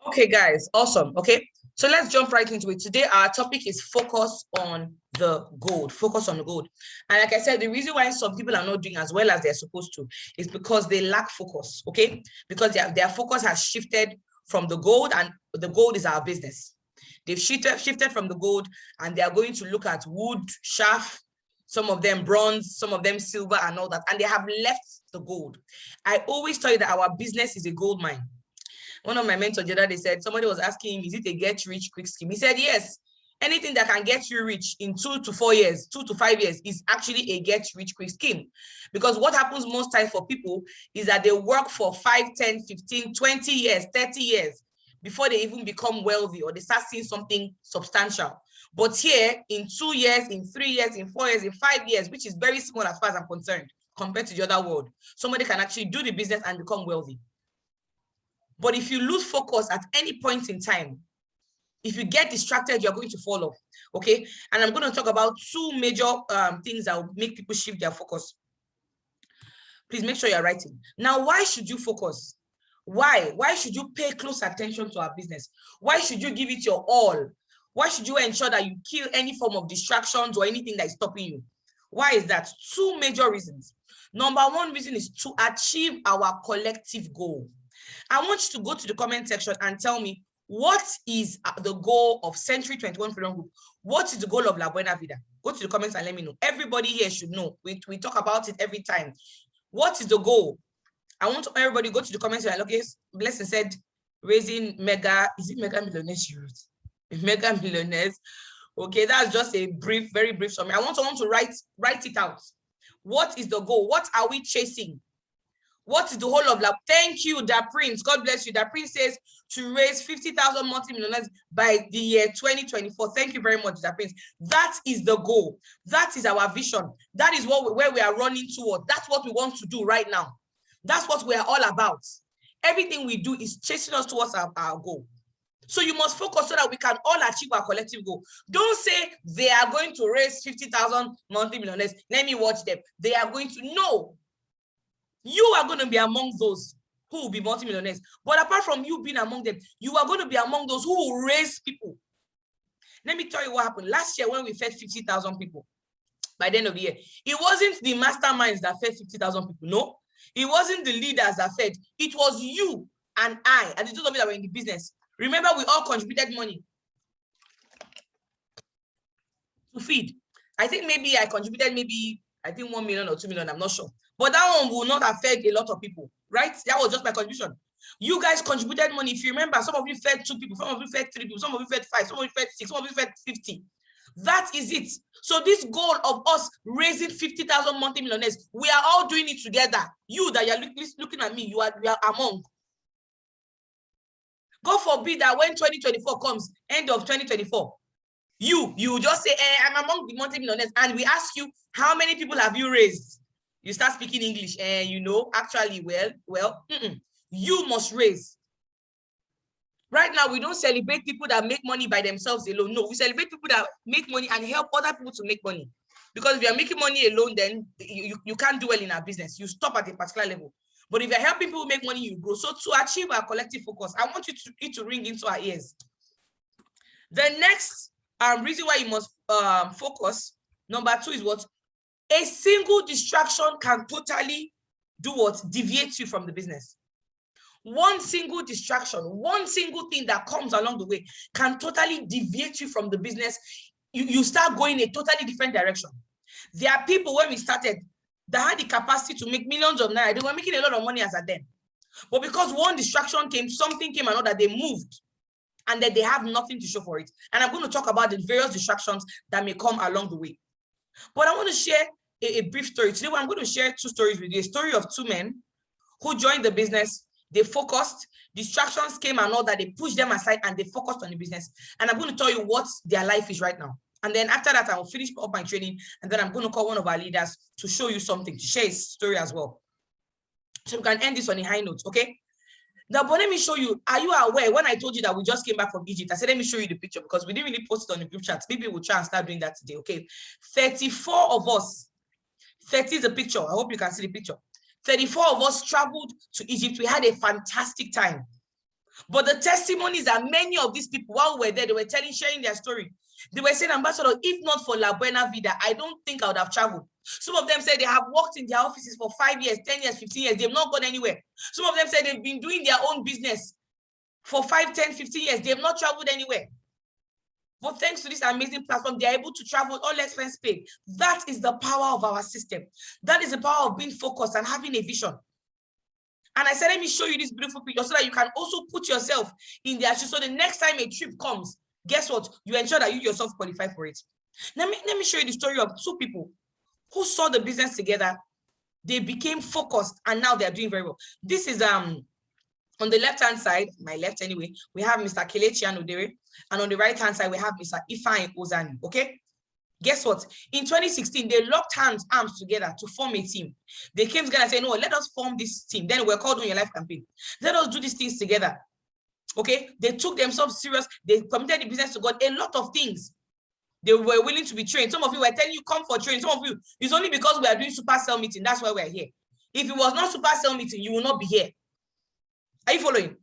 Okay, guys, awesome. Okay, so let's jump right into it. Today, our topic is focus on the gold. Focus on the gold. And like I said, the reason why some people are not doing as well as they're supposed to is because they lack focus. Okay, because their focus has shifted from the gold, and the gold is our business. They've shifted from the gold, and they are going to look at wood, shaft, some of them bronze, some of them silver, and all that, and they have left the gold. I always tell you that our business is a gold mine. One of my mentors the other day said, somebody was asking him, is it a get rich quick scheme? He said, yes. Anything that can get you rich in 2 to 4 years, 2 to 5 years is actually a get rich quick scheme. Because what happens most times for people is that they work for 5, 10, 15, 20 years, 30 years before they even become wealthy or they start seeing something substantial. But here, in 2 years, in 3 years, in 4 years, in 5 years, which is very small as far as I'm concerned, compared to the other world, somebody can actually do the business and become wealthy. But if you lose focus at any point in time, if you get distracted, you're going to fall off, okay? And I'm going to talk about 2 major things that will make people shift their focus. Please make sure you're writing. Now, why should you focus? Why? Why should you pay close attention to our business? Why should you give it your all? Why should you ensure that you kill any form of distractions or anything that is stopping you? Why is that? 2 major reasons. Number 1 reason is to achieve our collective goal. I want you to go to the comment section and tell me, what is the goal of Century 21 Freedom Group? What is the goal of La Buena Vida? Go to the comments and let me know. Everybody here should know. We talk about it every time. What is the goal? I want everybody to go to the comments and okay, Blessing said, raising mega, is it mega millionaires? Mega millionaires. Okay, that's just a brief, very brief summary. I want someone to write it out. What is the goal? What are we chasing? What is the whole of lab? Thank you, Da Prince. God bless you. Da Prince says to raise 50,000 multi-millionaires by the year 2024. Thank you very much, Da Prince. That is the goal. That is our vision. That is where we are running toward. That's what we want to do right now. That's what we are all about. Everything we do is chasing us towards our goal. So you must focus so that we can all achieve our collective goal. Don't say they are going to raise 50,000 multi-millionaires. Let me watch them. They are going to know. You are going to be among those who will be multimillionaires. But apart from you being among them, you are going to be among those who will raise people. Let me tell you what happened. Last year when we fed 50,000 people, by the end of the year, it wasn't the masterminds that fed 50,000 people. No, it wasn't the leaders that fed. It was you and I, and the two of you that were in the business. Remember, we all contributed money to feed. I think maybe I contributed I think 1 million or 2 million, I'm not sure. But that one will not affect a lot of people, right? That was just my contribution. You guys contributed money. If you remember, some of you fed 2 people, some of you fed 3 people, some of you fed 5, some of you fed 6, some of you fed 50. That is it. So this goal of us raising 50,000 multi-millionaires, we are all doing it together. You that you're looking at me, you are among. God forbid that when 2024 comes, end of 2024, you just say, I'm among the multi-millionaires, and we ask you, how many people have you raised? You start speaking English, and actually, you must raise. Right now, we don't celebrate people that make money by themselves alone. No, we celebrate people that make money and help other people to make money. Because if you're making money alone, then you can't do well in our business. You stop at a particular level. But if you're helping people make money, you grow. So to achieve our collective focus, I want it to ring into our ears. The next reason why you must focus, number 2, is what? A single distraction can totally do what? Deviate you from the business. One single distraction, one single thing that comes along the way can totally deviate you from the business. You start going a totally different direction. There are people, when we started, that had the capacity to make millions of naira. They were making a lot of money as at then. But because one distraction came, something came another, they moved. And then they have nothing to show for it. And I'm going to talk about the various distractions that may come along the way. But I want to share a brief story. Today, I'm going to share 2 stories with you. A story of 2 men who joined the business. They focused, distractions came and all that, they pushed them aside and they focused on the business. And I'm going to tell you what their life is right now. And then after that, I will finish up my training. And then I'm going to call one of our leaders to show you something, to share his story as well. So we can end this on a high note, okay? Now, but let me show you. Are you aware when I told you that we just came back from Egypt? I said, let me show you the picture because we didn't really post it on the group chat. Maybe we'll try and start doing that today, okay? 34 of us. 30 is a picture. I hope you can see the picture. 34 of us traveled to Egypt. We had a fantastic time. But the testimonies that many of these people, while we were there, they were sharing their story. They were saying, Ambassador, if not for La Buena Vida, I don't think I would have traveled. Some of them said they have worked in their offices for 5 years, 10 years, 15 years. They've not gone anywhere. Some of them said they've been doing their own business for 5, 10, 15 years. They've not traveled anywhere. But thanks to this amazing platform, they're able to travel all expense paid. That is the power of our system. That is the power of being focused and having a vision. And I said, let me show you this beautiful picture so that you can also put yourself in their shoes. So the next time a trip comes, guess what? You ensure that you yourself qualify for it. Let me show you the story of two people who saw the business together. They became focused and now they're doing very well. This is on the left-hand side, my left anyway, we have Mr. Kelechi Anodere, and on the right-hand side, we have Mr. Ifeanyi Ozani, okay? Guess what? In 2016, they locked arms together to form a team. They came together and said, no, let us form this team. Then we're called On Your Life campaign. Let us do these things together, okay? They took themselves serious. They committed the business to God. A lot of things. They were willing to be trained. Some of you were telling you, come for training. Some of you, it's only because we are doing super cell meeting. That's why we're here. If it was not super cell meeting, you will not be here. Are you following?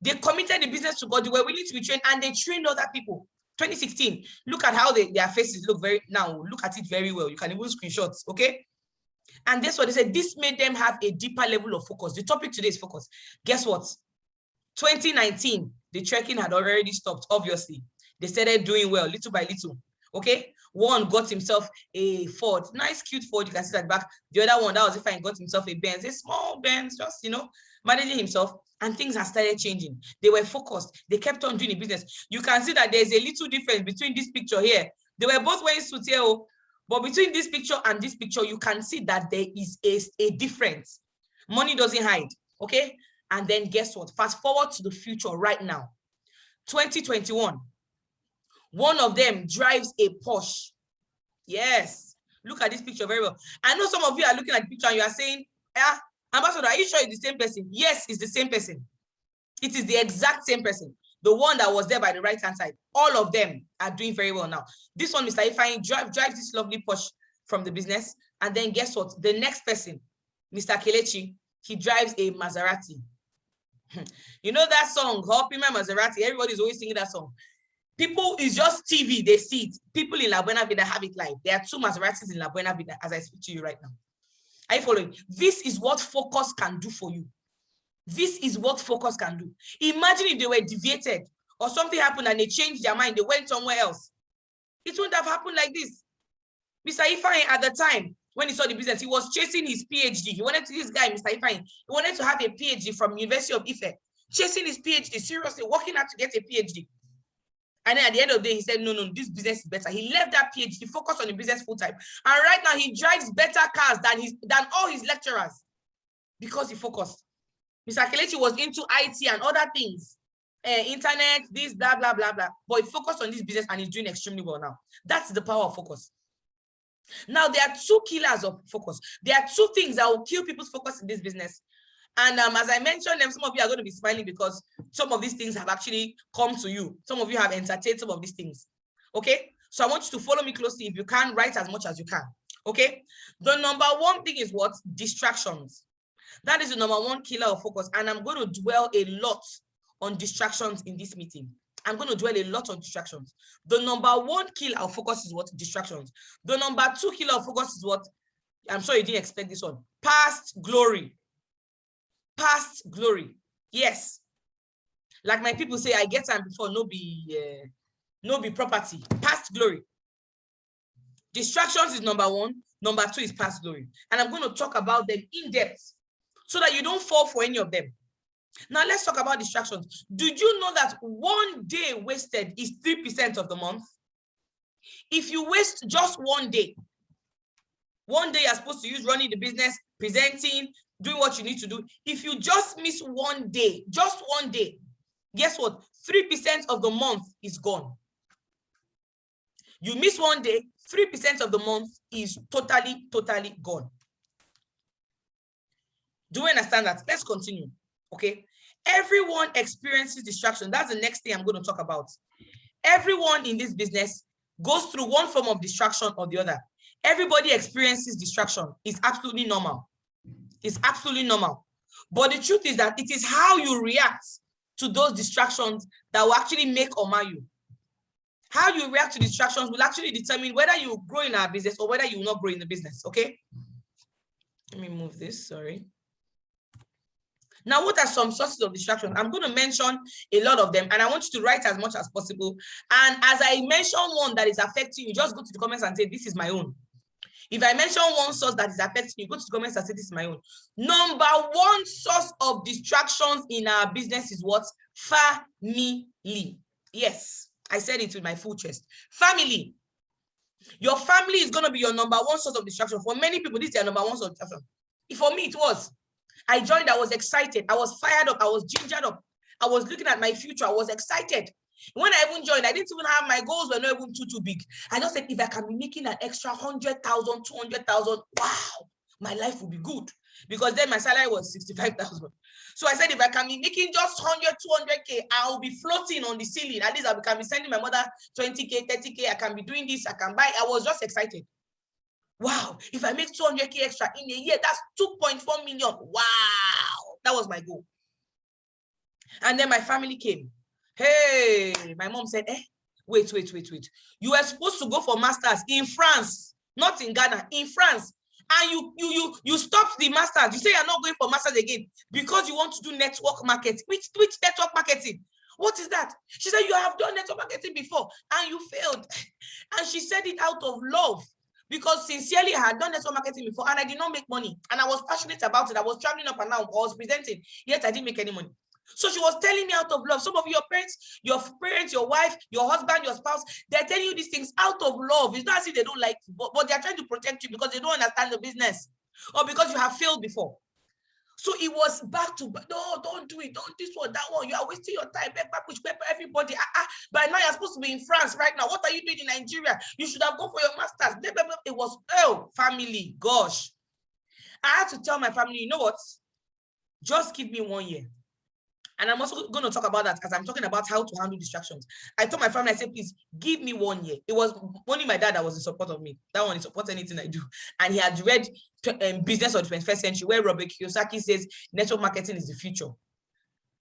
They committed the business to God. They were willing to be trained and they trained other people. 2016, look at how their faces look look at it very well. You can even screenshots, okay? And that's what they said. This made them have a deeper level of focus. The topic today is focus. Guess what? 2019, the trekking had already stopped, obviously. They started doing well, little by little, okay? One got himself a Ford, nice, cute Ford, you can see that back. The other one, that was Ifeanyi, got himself a Benz, a small Benz, just, managing himself, and things have started changing. They were focused. They kept on doing the business. You can see that there's a little difference between this picture here. They were both wearing suits here, but between this picture and this picture, you can see that there is a difference. Money doesn't hide, okay? And then guess what? Fast forward to the future right now. 2021. One of them drives a Porsche. Yes. Look at this picture very well. I know some of you are looking at the picture and you are saying, yeah, Ambassador, are you sure it's the same person? Yes, it's the same person. It is the exact same person. The one that was there by the right-hand side. All of them are doing very well now. This one, Mr. Ifeanyi, drives this lovely Porsche from the business. And then guess what? The next person, Mr. Kelechi, he drives a Maserati. You know that song, Hopping My Maserati? Everybody's always singing that song. People, it's just TV, they see it. People in La Buena Vida have it live. There are 2 Maseratis in La Buena Vida as I speak to you right now. Are you following? This is what focus can do for you. This is what focus can do. Imagine if they were deviated or something happened and they changed their mind, they went somewhere else. It wouldn't have happened like this. Mr. Ifeanyi, at the time, when he saw the business, he was chasing his PhD. He wanted to, this guy, Mr. Ifeanyi, he wanted to have a PhD from University of Ife, chasing his PhD, seriously, working hard to get a PhD. And then at the end of the day, he said, no, this business is better. He left that PhD, focused on the business full time. And right now, he drives better cars than all his lecturers because he focused. Mr. Kelechi was into IT and other things, internet, this, blah, blah, blah, blah. But he focused on this business and he's doing extremely well now. That's the power of focus. Now, there are 2 killers of focus. There are 2 things that will kill people's focus in this business. And as I mentioned them, some of you are going to be smiling because some of these things have actually come to you. Some of you have entertained some of these things. Okay? So I want you to follow me closely. If you can, write as much as you can. Okay? The number 1 thing is what? Distractions. That is the number 1 killer of focus. And I'm going to dwell a lot on distractions in this meeting. I'm going to dwell a lot on distractions. The number 1 killer of focus is what? Distractions. The number 2 killer of focus is what? I'm sure you didn't expect this one. Past glory. Past glory. Yes. Like my people say, I get time before no be property. Past glory. Distractions is number 1. Number 2 is past glory. And I'm going to talk about them in depth so that you don't fall for any of them. Now let's talk about distractions. Did you know that 1 day wasted is 3% of the month? If you waste just 1 day, 1 day you're supposed to use running the business, presenting, doing what you need to do. If you just miss 1 day, just 1 day, guess what? 3% of the month is gone. You miss 1 day, 3% of the month is totally gone. Do you understand that? Let's continue, okay? Everyone experiences distraction. That's the next thing I'm going to talk about. Everyone in this business goes through one form of distraction or the other. Everybody experiences distraction. It's absolutely normal. It's absolutely normal. But the truth is that it is how you react to those distractions that will actually make or mar you. How you react to distractions will actually determine whether you grow in our business or whether you will not grow in the business, okay? Let me move this, sorry. Now, what are some sources of distraction? I'm going to mention a lot of them, and I want you to write as much as possible. And as I mention one that is affecting you, just go to the comments and say, this is my own. If I mention one source that is affecting you, go to the comments and say, this is my own. Number one source of distractions in our business is what? Family. Yes, I said it with my full chest. Family. Your family is going to be your number one source of distraction. For many people, this is their number one source of distraction. For me, it was. I joined, I was excited, I was fired up, I was gingered up, I was looking at my future, I was excited. When I even joined, I didn't even have, my goals were not even too big. I just said, if I can be making an extra 100,000, 200,000, wow, my life will be good. Because then my salary was 65,000. So I said, if I can be making just 100, 200K, I'll be floating on the ceiling. At least I can be sending my mother 20K, 30K, I can be doing this, I can buy. I was just excited. Wow, if I make 200K extra in a year, that's 2.4 million. Wow, that was my goal. And then my family came. Hey, my mom said, wait. You were supposed to go for masters in France, not in Ghana, in France. And you stopped the masters. You say you're not going for masters again because you want to do network marketing. Which network marketing? What is that? She said, you have done network marketing before and you failed. And she said it out of love. Because sincerely, I had done network marketing before and I did not make money. And I was passionate about it. I was traveling up and down. I was presenting, yet I didn't make any money. So she was telling me out of love. Some of your parents, your wife, your husband, your spouse, they're telling you these things out of love. It's not as if they don't like you, but they're trying to protect you because they don't understand the business or because you have failed before. So it was back to back. No, don't do it. Don't this one, that one. You are wasting your time. Pepper, everybody. By now you're supposed to be in France right now. What are you doing in Nigeria? You should have gone for your masters. It was, family. Gosh. I had to tell my family, you know what? Just give me 1 year. And I'm also going to talk about that as I'm talking about how to handle distractions. I told my family, I said, please give me 1 year. It was only my dad that was in support of me. That one, he supports anything I do. And he had read Business of the 21st Century, where Robert Kiyosaki says network marketing is the future.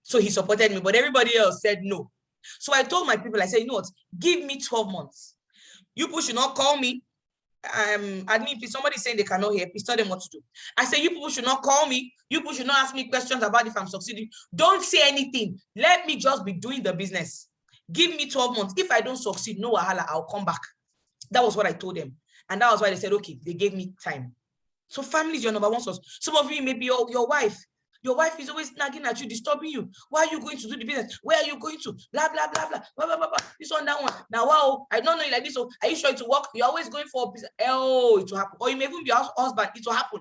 So he supported me, but everybody else said no. So I told my people, I said, you know what? Give me 12 months. You people should not call me. Admin, if somebody saying they cannot hear, please tell them what to do. I say, you people should not call me. You people should not ask me questions about if I'm succeeding. Don't say anything. Let me just be doing the business. Give me 12 months. If I don't succeed, no wahala, I'll come back. That was what I told them. And that was why they said, okay, they gave me time. So family is your number one source. Some of you, maybe your wife. Your wife is always nagging at you, disturbing you. Why are you going to do the business? Where are you going to? Blah, blah, blah, blah, blah, blah, blah, blah. This one, that one. Now, wow, I don't know you like this. So are you sure it will work? You're always going for a business. Oh, it will happen. Or you may even be your husband. It will happen.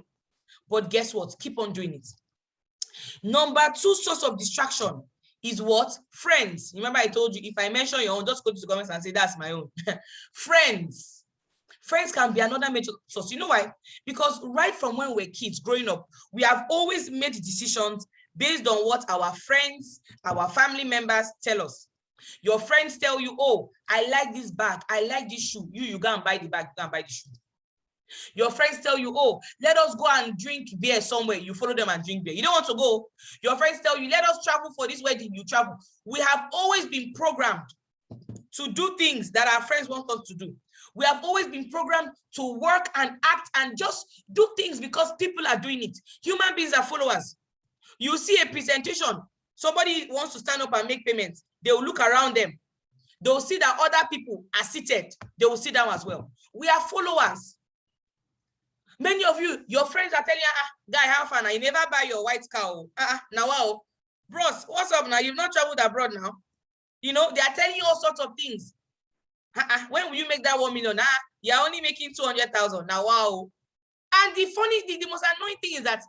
But guess what? Keep on doing it. Number two source of distraction is what? Friends. Remember I told you, if I mention your own, just go to the comments and say, that's my own. Friends. Friends can be another major source. You know why? Because right from when we're kids growing up, we have always made decisions based on what our friends, our family members tell us. Your friends tell you, oh, I like this bag. I like this shoe. You go and buy the bag, go and buy the shoe. Your friends tell you, oh, let us go and drink beer somewhere. You follow them and drink beer. You don't want to go. Your friends tell you, let us travel for this wedding. You travel. We have always been programmed to do things that our friends want us to do. We have always been programmed to work and act and just do things because people are doing it. Human beings are followers. You see a presentation, somebody wants to stand up and make payments. They will look around them. They will see that other people are seated. They will sit down as well. We are followers. Many of you, your friends are telling you, guy, how far now? You never buy your white car. Now, wow. Bros, what's up now? You've not traveled abroad now. You know, they are telling you all sorts of things. When will you make that 1 million? You're only making 200,000. Now, wow. And the most annoying thing is that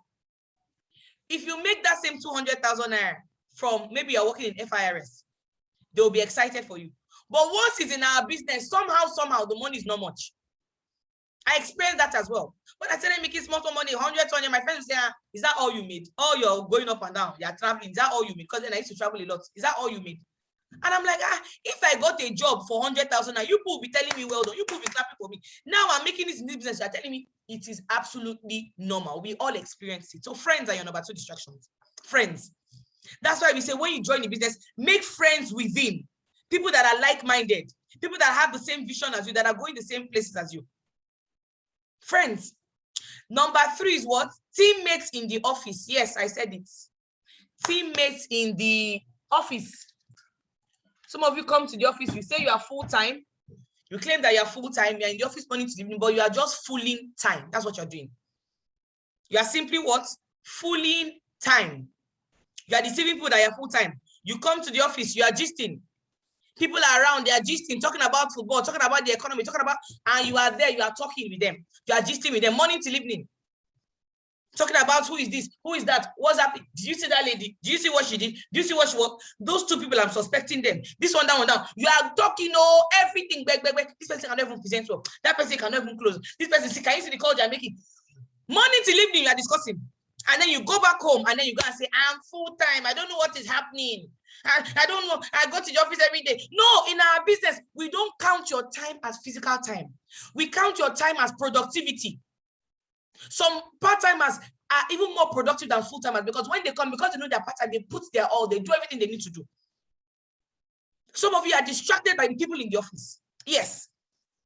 if you make that same 200,000 naira from maybe you're working in FIRS, they'll be excited for you. But once it's in our business, somehow the money is not much. I experienced that as well. But I started making small money, 100, 200. My friends say, is that all you made? Oh, you're going up and down. You're traveling. Is that all you made? Because then I used to travel a lot. Is that all you made? And I'm like, if I got a job for 100,000, you people will be telling me, well done, you people will be clapping for me. Now I'm making this in this business, you're telling me it is absolutely normal. We all experience it. So friends are your number 2 distractions. Friends. That's why we say when you join the business, make friends within. People that are like-minded, people that have the same vision as you, that are going the same places as you. Friends. Number 3 is what? Teammates in the office. Yes, I said it. Teammates in the office. Some of you come to the office, you say you are full-time. You claim that you are full-time, you're in the office morning to evening, but you are just fooling time. That's what you're doing. You are simply what? Fooling time. You are deceiving people that you're full-time. You come to the office, you are gisting. People are around, they are gisting, talking about football, talking about the economy, talking about, and you are there, you are talking with them. You are gisting with them morning till evening. Talking about who is this, who is that, what's happening? Did you see that lady? Do you see what she did? Do you see what she was? Those 2 people, I'm suspecting them. This one down, one down. You are talking, everything, back. This person cannot even present well. That person cannot even close. This person, can you see the call they're making? Morning till evening, you are discussing. And then you go back home and then you go and say, I'm full-time. I don't know what is happening. I don't know. I go to the office every day. No, in our business, we don't count your time as physical time. We count your time as productivity. Some part-timers are even more productive than full-timers because when they come, because they know they're part-time, they put their all, they do everything they need to do. Some of you are distracted by the people in the office. Yes.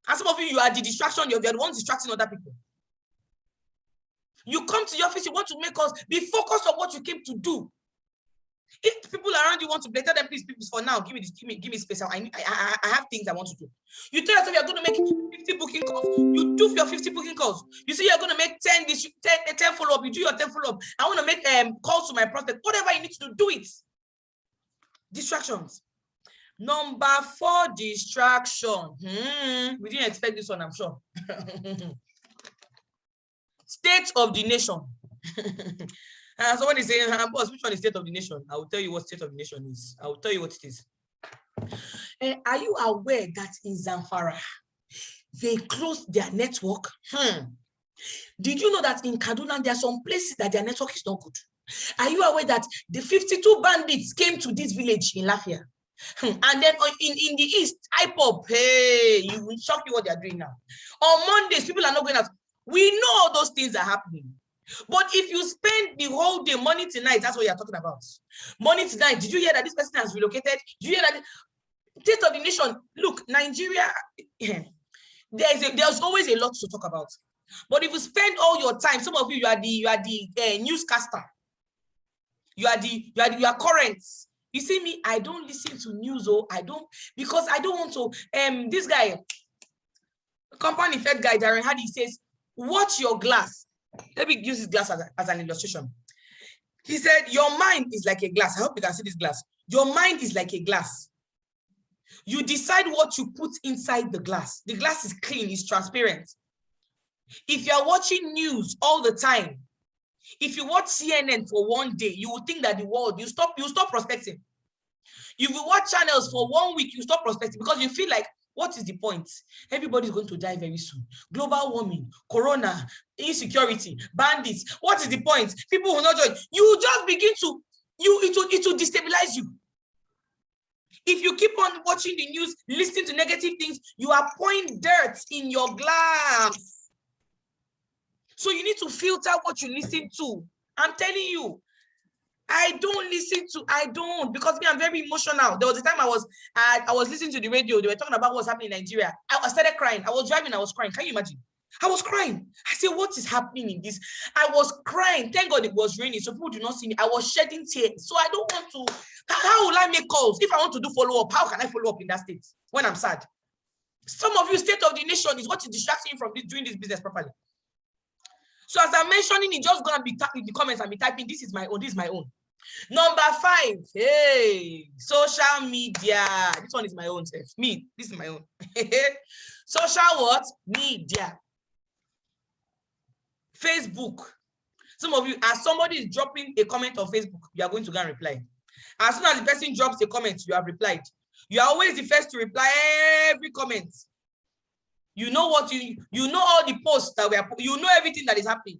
And some of you are the distraction, you're the ones distracting other people. You come to the office, you want to make us be focused on what you came to do. If people around you want to play, tell them, please, for now, give me space. I have things I want to do. You tell yourself you're going to make 50 booking calls. You do your 50 booking calls. You say you're going to make 10 follow-up. You do your 10 follow-up. I want to make calls to my prospect. Whatever you need to do it. Distractions. Number 4, distraction. We didn't expect this one, I'm sure. State of the nation. Someone is saying, boss, which one is state of the nation? I will tell you what state of the nation is. I will tell you what it is. Are you aware that in Zamfara, they closed their network? Did you know that in Kaduna, there are some places that their network is not good? Are you aware that the 52 bandits came to this village in Lafia? And then in the east, IPOP, hey, you will shock you what they are doing now. On Mondays, people are not going out. We know all those things are happening. But if you spend the whole day, morning to night, that's what you're talking about. Morning to night, did you hear that this person has relocated? Did you hear that? State of the nation, look, Nigeria, there's always a lot to talk about. But if you spend all your time, some of you, you are the newscaster. You are current. You see me, I don't listen to news, because I don't want to, this guy, compound effect guy, Darren Hardy says, watch your glass. Let me use this glass as an illustration. He said, your mind is like a glass. I hope you can see this glass. Your mind is like a glass. You decide what you put inside the glass. The glass is clean, it's transparent. If you're watching news all the time, if you watch CNN for one day, you will think that the world, you stop prospecting. If you watch channels for 1 week, you stop prospecting because you feel like, what is the point? Everybody's going to die very soon. Global warming, corona, insecurity, bandits. What is the point? People will not join. You just begin to, it will destabilize you. If you keep on watching the news, listening to negative things, you are pouring dirt in your glass. So you need to filter what you listen to. I'm telling you. I don't, because me, I'm very emotional. There was a time I was listening to the radio. They were talking about what's happening in Nigeria. I started crying. I was driving. I was crying. Can you imagine? I was crying. I said, what is happening in this? I was crying. Thank God it was raining, so people do not see me. I was shedding tears. So I don't want to. How will I make calls? If I want to do follow-up, how can I follow up in that state when I'm sad? Some of you, state of the nation is what is distracting you from doing this business properly. So as I'm mentioning, it's just going to be in the comments and be typing, this is my own, this is my own. Number 5, hey, social media. This one is my own self. Me, this is my own. Social what? Media. Facebook. Some of you, as somebody is dropping a comment on Facebook, you are going to go and reply. As soon as the person drops a comment, you have replied. You are always the first to reply every comment. You know what you know all the posts that we are, you know everything that is happening.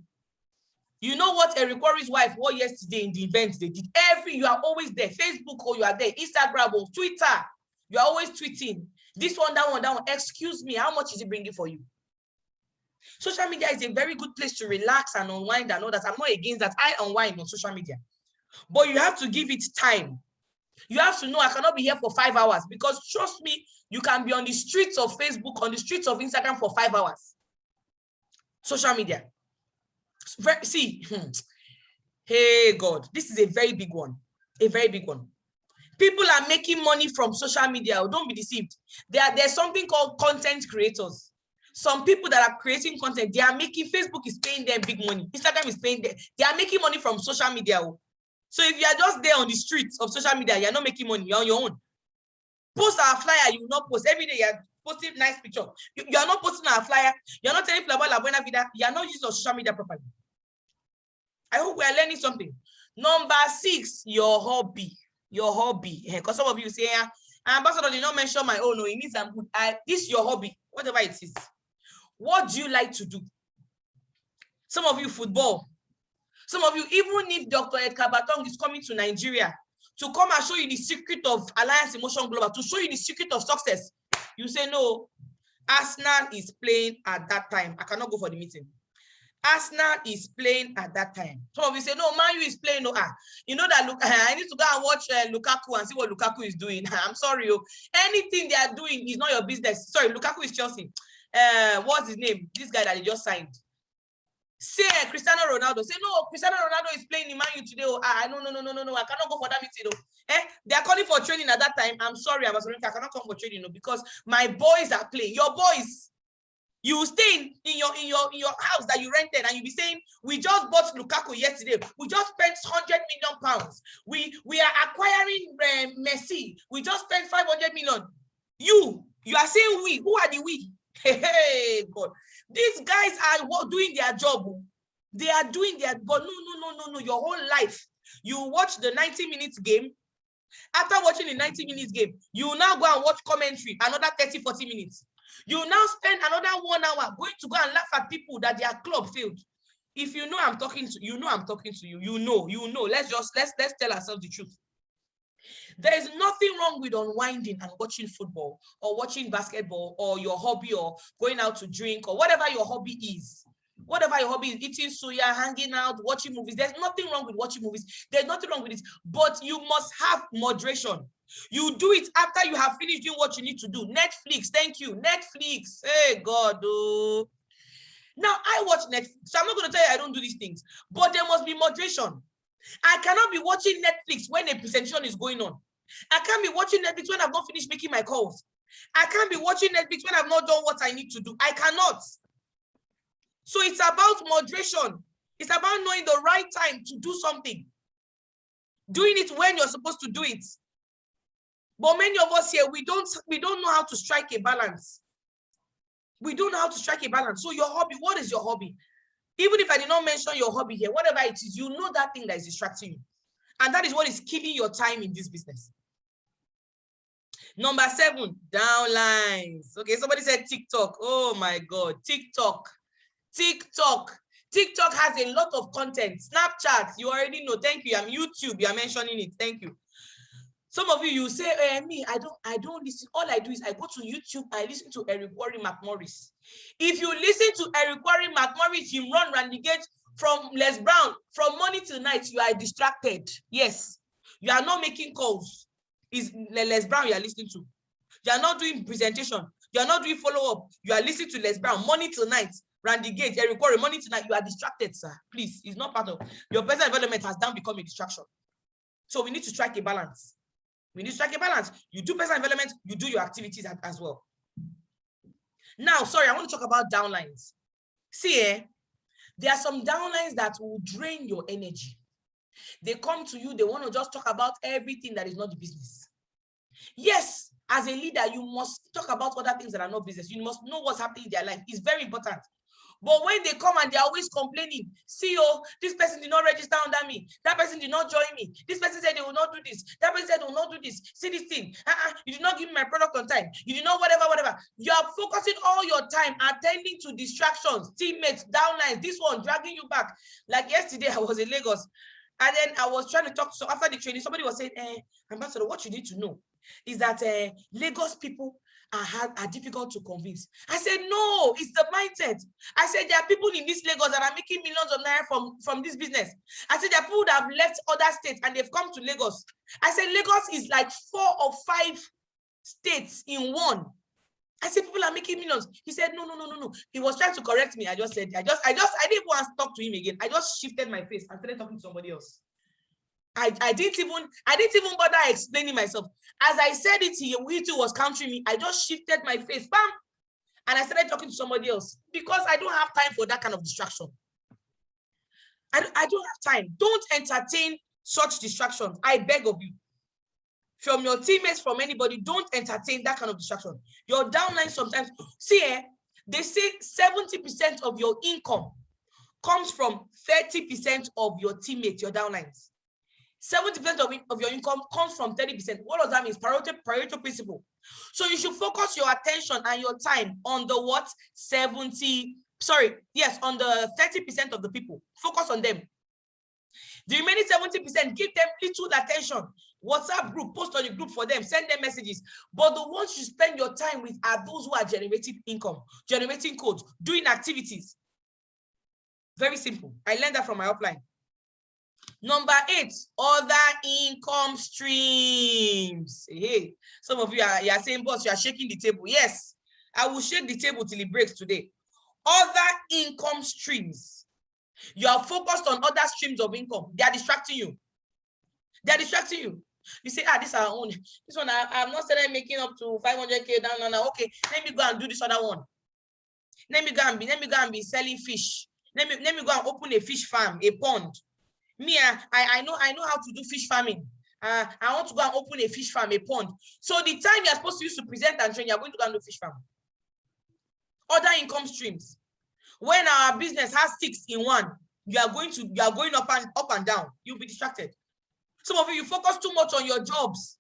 You know what Eric Worre's wife wore yesterday in the event they did? You are always there. Facebook, or you are there. Instagram or Twitter. You are always tweeting. This one, that one, that one. Excuse me, how much is it bringing for you? Social media is a very good place to relax and unwind and all that. I'm not against that. I unwind on social media. But you have to give it time. You have to know I cannot be here for 5 hours, because trust me, you can be on the streets of Facebook, on the streets of Instagram for 5 hours. Social media. See, hey God, this is a very big one. A very big one. People are making money from social media. Don't be deceived. There's something called content creators. Some people that are creating content, they are making, Facebook is paying them big money. Instagram is paying them. They are making money from social media. So if you are just there on the streets of social media, you're not making money. You're on your own. Post our flyer, you will not post. Every day you're posting nice picture. You are not posting our flyer. You're not telling people about La Buena Vida. You are not using social media properly. I hope we are learning something. Number 6, your hobby. Your hobby. Because some of you say, Ambassador did not mention my own. No, it means I'm good. This is your hobby, whatever it is. What do you like to do? Some of you, football. Some of you, even if Dr. Edgar Batong is coming to Nigeria to come and show you the secret of Alliance Emotion Global, to show you the secret of success, you say, no, Arsenal is playing at that time. I cannot go for the meeting. Arsenal is playing at that time. Some of you say, no, Man U is playing. No, you know that, look, I need to go and watch Lukaku and see what Lukaku is doing. I'm sorry. Anything they are doing is not your business. Sorry, Lukaku is Chelsea. What's his name? This guy that they just signed. Say Cristiano Ronaldo. Say, no, Cristiano Ronaldo is playing in Man U today. No. I cannot go for that meeting. They are calling for training at that time. I'm sorry, I cannot come for training because my boys are playing. Your boys. You stay in your house that you rented and you be saying, we just bought Lukaku yesterday. We just spent 100 million pounds. We are acquiring Messi. We just spent 500 million. You are saying we. Who are the we? Hey, God. These guys are doing their job. They are doing their, but no. Your whole life, you watch the 90 minutes game. After watching the 90 minutes game, you now go and watch commentary, another 30, 40 minutes. You now spend another 1 hour going to go and laugh at people that their club failed. If you know I'm talking to you, I'm talking to you. You know. Let's tell ourselves the truth. There is nothing wrong with unwinding and watching football or watching basketball or your hobby or going out to drink or whatever your hobby is. Whatever your hobby is, eating suya, hanging out, watching movies. There's nothing wrong with watching movies. There's nothing wrong with it. But you must have moderation. You do it after you have finished doing what you need to do. Netflix, thank you. Netflix. Hey, God. Oh. Now, I watch Netflix. So I'm not going to tell you I don't do these things. But there must be moderation. I cannot be watching Netflix when a presentation is going on. I can't be watching Netflix when I've not finished making my calls. I can't be watching Netflix when I've not done what I need to do. I cannot. So it's about moderation. It's about knowing the right time to do something. Doing it when you're supposed to do it. But many of us here, we don't know how to strike a balance. We don't know how to strike a balance. So your hobby, what is your hobby? Even if I did not mention your hobby here, whatever it is, you know that thing that is distracting you. And that is what is killing your time in this business. Number 7, downlines. Okay, somebody said TikTok. Oh my God, TikTok. TikTok has a lot of content. Snapchat, you already know. Thank you. YouTube, you are mentioning it. Thank you. Some of you say, me, I don't listen. All I do is I go to YouTube, I listen to Eric Worre McMorris. If you listen to Eric Worre McMorris, you run Randy Gage from Les Brown, from morning till night, you are distracted. Yes, you are not making calls. It's Les Brown you are listening to. You are not doing presentation. You are not doing follow-up. You are listening to Les Brown morning till night. Randy Gage, Eric Worre, morning till night. You are distracted, sir. Please, it's not part of your personal development has now become a distraction. So we need to strike a balance. We need to strike a balance. You do personal development, you do your activities as well. Now, sorry, I want to talk about downlines. See, there are some downlines that will drain your energy. They come to you, they want to just talk about everything that is not the business. Yes, as a leader, you must talk about other things that are not business. You must know what's happening in their life. It's very important. But when they come and they're always complaining, see, oh, this person did not register under me. That person did not join me. This person said they will not do this. That person said they will not do this. See this thing. You did not give me my product on time. You did not whatever. You are focusing all your time attending to distractions, teammates, downlines, this one dragging you back. Like yesterday, I was in Lagos. And then I was trying to talk. So after the training, somebody was saying, Ambassador, what you need to know is that Lagos people are difficult to convince. I said, no, it's the mindset. I said, there are people in this Lagos that are making millions of naira from this business. I said, there are people that have left other states and they've come to Lagos. I said, Lagos is like 4 or 5 states in one. I said, people are making millions. He said, no. He was trying to correct me. I just said, I didn't want to talk to him again. I just shifted my face and started talking to somebody else. I didn't even bother explaining myself. As I said it, he too was countering me. I just shifted my face, bam, and I started talking to somebody else because I don't have time for that kind of distraction. I don't have time. Don't entertain such distractions. I beg of you. From your teammates, from anybody, don't entertain that kind of distraction. Your downline sometimes, see, they say 70% of your income comes from 30% of your teammates, your downlines. 70% of your income comes from 30%. What does that mean? Pareto principle. So you should focus your attention and your time on the what? On the 30% of the people. Focus on them. The remaining 70%, give them little attention. WhatsApp group, post on the group for them, send them messages. But the ones you spend your time with are those who are generating income, generating codes, doing activities. Very simple. I learned that from my upline. Number 8, other income streams. Hey, some of you are saying, boss, you are shaking the table. Yes, I will shake the table till it breaks today. Other income streams. You are focused on other streams of income. They are distracting you. They are distracting you. You say, this is our own. This one, I'm not started making up to 500K down. No. Okay, let me go and do this other one. Let me go and be selling fish. Let me go and open a fish farm, a pond. Me, I know how to do fish farming. I want to go and open a fish farm, a pond. So the time you're supposed to use to present and train, you're going to go and do fish farm. Other income streams. When our business has 6 in 1, you are going up and down. You'll be distracted. Some of you focus too much on your jobs.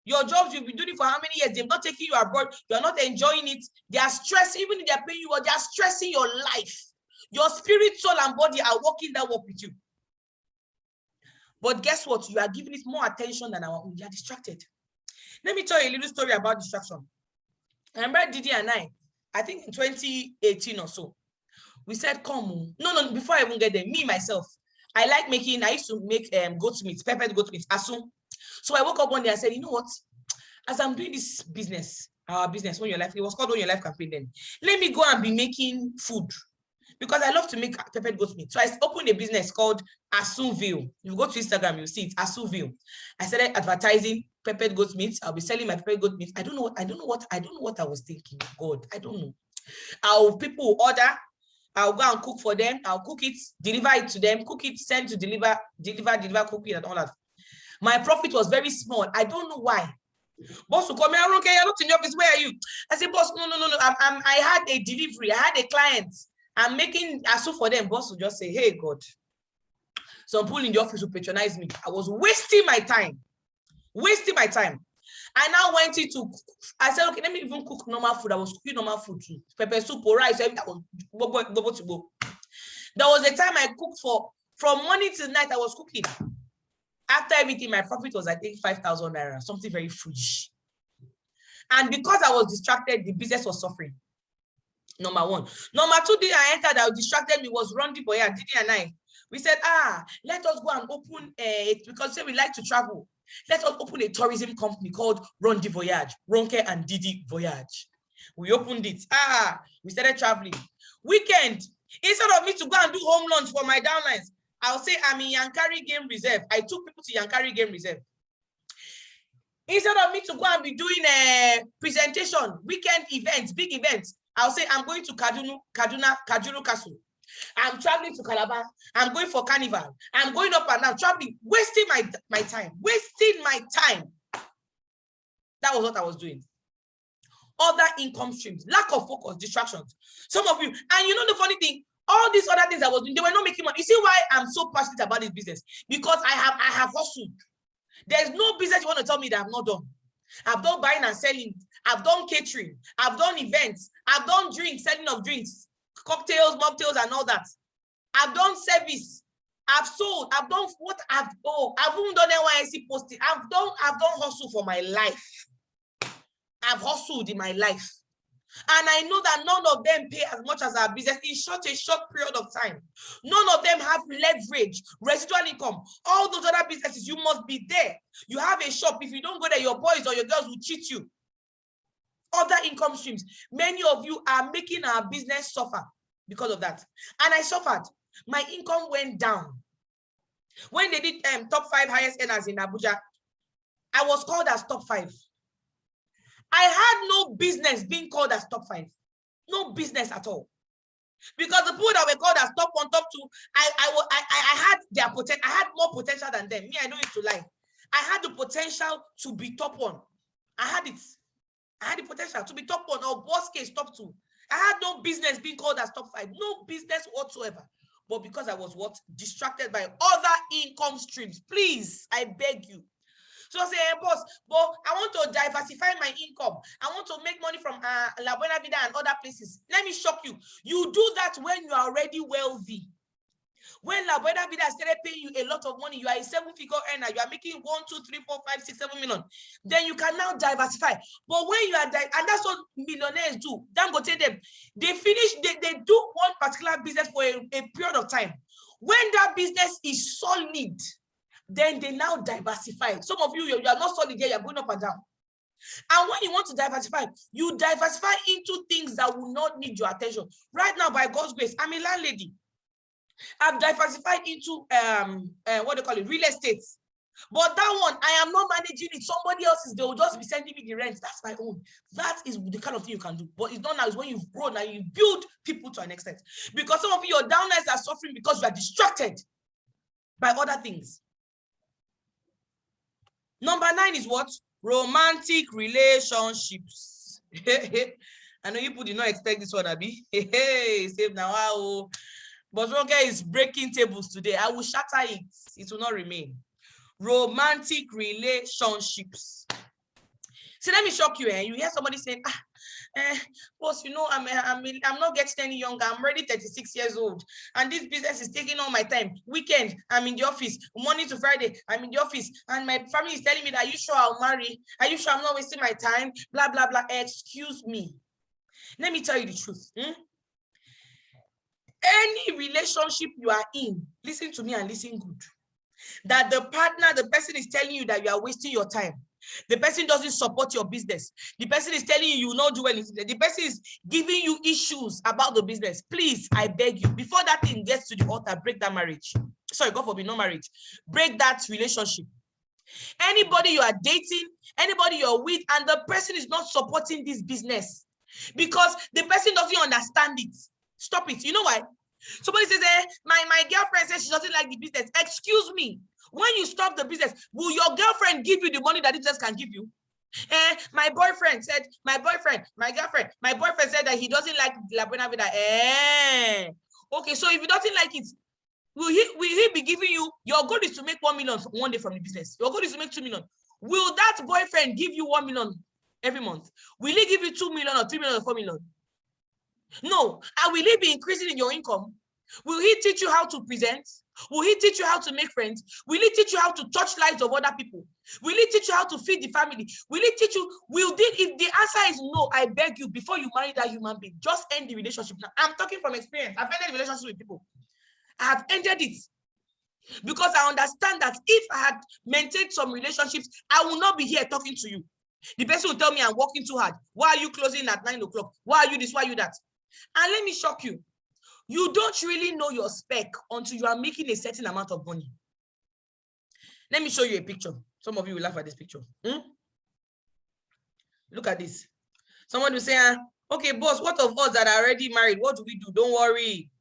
Your jobs, you've been doing it for how many years? They've not taken you abroad. You're not enjoying it. They are stressing, even if they're paying you, they are stressing your life. Your spirit, soul, and body are working that work with you. But guess what? You are giving it more attention than our own. You are distracted. Let me tell you a little story about distraction. I remember Didi and I think in 2018 or so, we said, come. No, before I even get there, me, myself, I used to make goat meat, peppered goat meat, asu. So I woke up one day and said, you know what? As I'm doing this business, our business, Own Your Life, it was called Own Your Life campaign then. Let me go and be making food because I love to make peppered goat meat. So I opened a business called Asuville. You go to Instagram, you see it, Asuville. I started advertising peppered goat meat. I'll be selling my peppered goat meat. I don't know what I was thinking. God, I don't know. People will order. I'll go and cook for them. I'll cook it, deliver it to them, cook it, send to deliver, cook it, and all that. My profit was very small. I don't know why. Boss will call me, okay, you're not in the office. Where are you? I said, boss, no. I had a delivery. I had a client. I'm making asu for them. Boss will just say, hey, God. Some people in the office will patronize me. I was wasting my time. I now went into, I said, okay, let me even cook normal food. I was cooking normal food too. Pepper soup or rice. There was a time I cooked from morning till night, I was cooking. After everything, my profit was, I think, 5,000 naira, something very foolish. And because I was distracted, the business was suffering. Number 1. Number 2, day I entered, that distracted me was Rondi Boya, Didi and I. We said, let us go and open it because we like to travel. Let us open a tourism company called Rondi Voyage, Ronke and Didi Voyage. We opened it. We started traveling. Weekend, instead of me to go and do home lunch for my downlines, I'll say I'm in Yankari Game Reserve. I took people to Yankari Game Reserve. Instead of me to go and be doing a presentation, weekend events, big events, I'll say I'm going to Kajuru Castle. I'm traveling to Calabar. I'm going for carnival. I'm going up and down, traveling, wasting my time. That was what I was doing. other income streams, lack of focus, distractions. Some of you, and you know the funny thing, all these other things I was doing, they were not making money. You see why I'm so passionate about this business? Because I have hustled. There's no business you want to tell me that I've not done. I've done buying and selling. I've done catering. I've done events. I've done drinks, selling of drinks, cocktails, mocktails, and all that. I've done service. I've sold. I've done what I've even done NYSC posting. I've done hustle for my life. I've hustled in my life. And I know that none of them pay as much as our business in a short period of time. None of them have leverage, residual income. All those other businesses, you must be there. You have a shop. If you don't go there, your boys or your girls will cheat you. Other income streams. Many of you are making our business suffer because of that. And I suffered. My income went down. When they did top 5 highest earners in Abuja, I was called as top 5. I had no business being called as top 5. No business at all. Because the people that were called as top 1, top 2, I had their potential. I had more potential than them. Me, I don't need to lie. I had the potential to be top 1. I had it. I had the potential to be top 1 or worst case top 2. I had no business being called as top 5. No business whatsoever. But because I was distracted by other income streams. Please, I beg you. So I say, hey, boss, but I want to diversify my income. I want to make money from La Buena Vida and other places. Let me shock you. You do that when you are already wealthy. When La Buena Vida started paying you a lot of money, you are a 7-figure earner, you are making 1, 2, 3, 4, 5, 6, 7 million. Then you can now diversify. But when you are, and that's what millionaires do. Don't go tell them. They finish, they do one particular business for a period of time. When that business is solid, then they now diversify. Some of you, you are not solid here, you're going up and down. And when you want to diversify, you diversify into things that will not need your attention. Right now, by God's grace, I'm a landlady. I've diversified into what they call it, real estate. But that one, I am not managing it. Somebody else is, they will just be sending me the rent. That's my own. That is the kind of thing you can do. But it's not now, it's when you've grown and you build people to an extent. Because some of you, your downlines are suffering because you are distracted by other things. Number 9 is what? Romantic relationships. I know you did not expect this one, Abi. Hey, save now. Wow. But Ronke is breaking tables today. I will shatter it. It will not remain. Romantic relationships. See, let me shock you. You hear somebody saying, boss, you know, I'm not getting any younger. I'm already 36 years old. And this business is taking all my time. Weekend, I'm in the office. Monday to Friday, I'm in the office. And my family is telling me that, are you sure I'll marry? Are you sure I'm not wasting my time? Blah, blah, blah. Excuse me. Let me tell you the truth. Any relationship you are in, listen to me and listen good. That the partner, the person is telling you that you are wasting your time. The person doesn't support your business. The person is telling you you will not do anything. The person is giving you issues about the business. Please, I beg you, before that thing gets to the altar, break that marriage. Sorry, God forbid, no marriage. Break that relationship. Anybody you are dating, anybody you're with, and the person is not supporting this business because the person doesn't understand it. Stop it. You know why? Somebody says, my girlfriend says she doesn't like the business. Excuse me. When you stop the business, will your girlfriend give you the money that it just can give you? My boyfriend said that he doesn't like La Buena Vida. Okay, so if he doesn't like it, will he be giving you, your goal is to make 1 million one day from the business. Your goal is to make 2 million. Will that boyfriend give you 1 million every month? Will he give you 2 million or 3 million or 4 million? No. And will he be increasing in your income? Will he teach you how to present? Will he teach you how to make friends? Will he teach you how to touch lives of other people? Will he teach you how to feed the family? Will he teach you? If the answer is no, I beg you, before you marry that human being, just end the relationship now. I'm talking from experience. I've ended relationships with people. I have ended it because I understand that if I had maintained some relationships, I will not be here talking to you. The person will tell me I'm working too hard. Why are you closing at 9 o'clock? Why are you this? Why are you that? And let me shock you. You don't really know your spec until you are making a certain amount of money. Let me show you a picture. Some of you will laugh at this picture. Look at this. Someone will say, okay, boss, what of us that are already married? What do we do? Don't worry.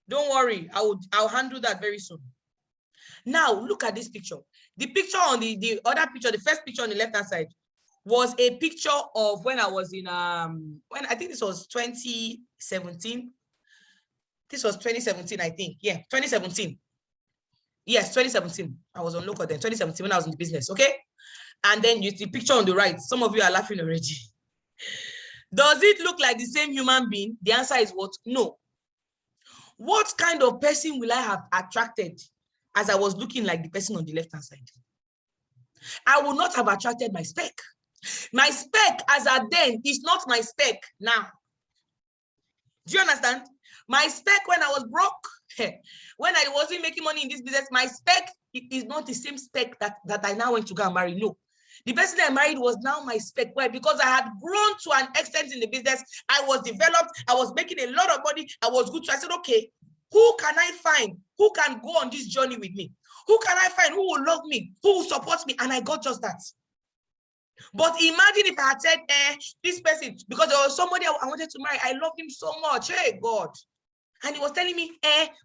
Don't worry. I'll handle that very soon. Now, look at this picture. The picture on the other picture, the first picture on the left-hand side. was a picture of when I was in when I think this was 2017. This was 2017, I think. Yeah, 2017. Yes, 2017. I was on local then. 2017 when I was in the business. Okay. And then you see the picture on the right. Some of you are laughing already. Does it look like the same human being? The answer is what? No. What kind of person will I have attracted as I was looking like the person on the left-hand side? I would not have attracted my spec. My spec as at then is not my spec now. Do you understand? My spec when I was broke, when I wasn't making money in this business, my spec is not the same spec that I now went to go and marry. No. The person I married was now my spec. Why? Because I had grown to an extent in the business. I was developed. I was making a lot of money. I was good. So I said, okay, who can I find? Who can go on this journey with me? Who can I find? Who will love me? Who will support me? And I got just that. But imagine if I had said, this person, because there was somebody I wanted to marry. I loved him so much. Hey, God. And he was telling me,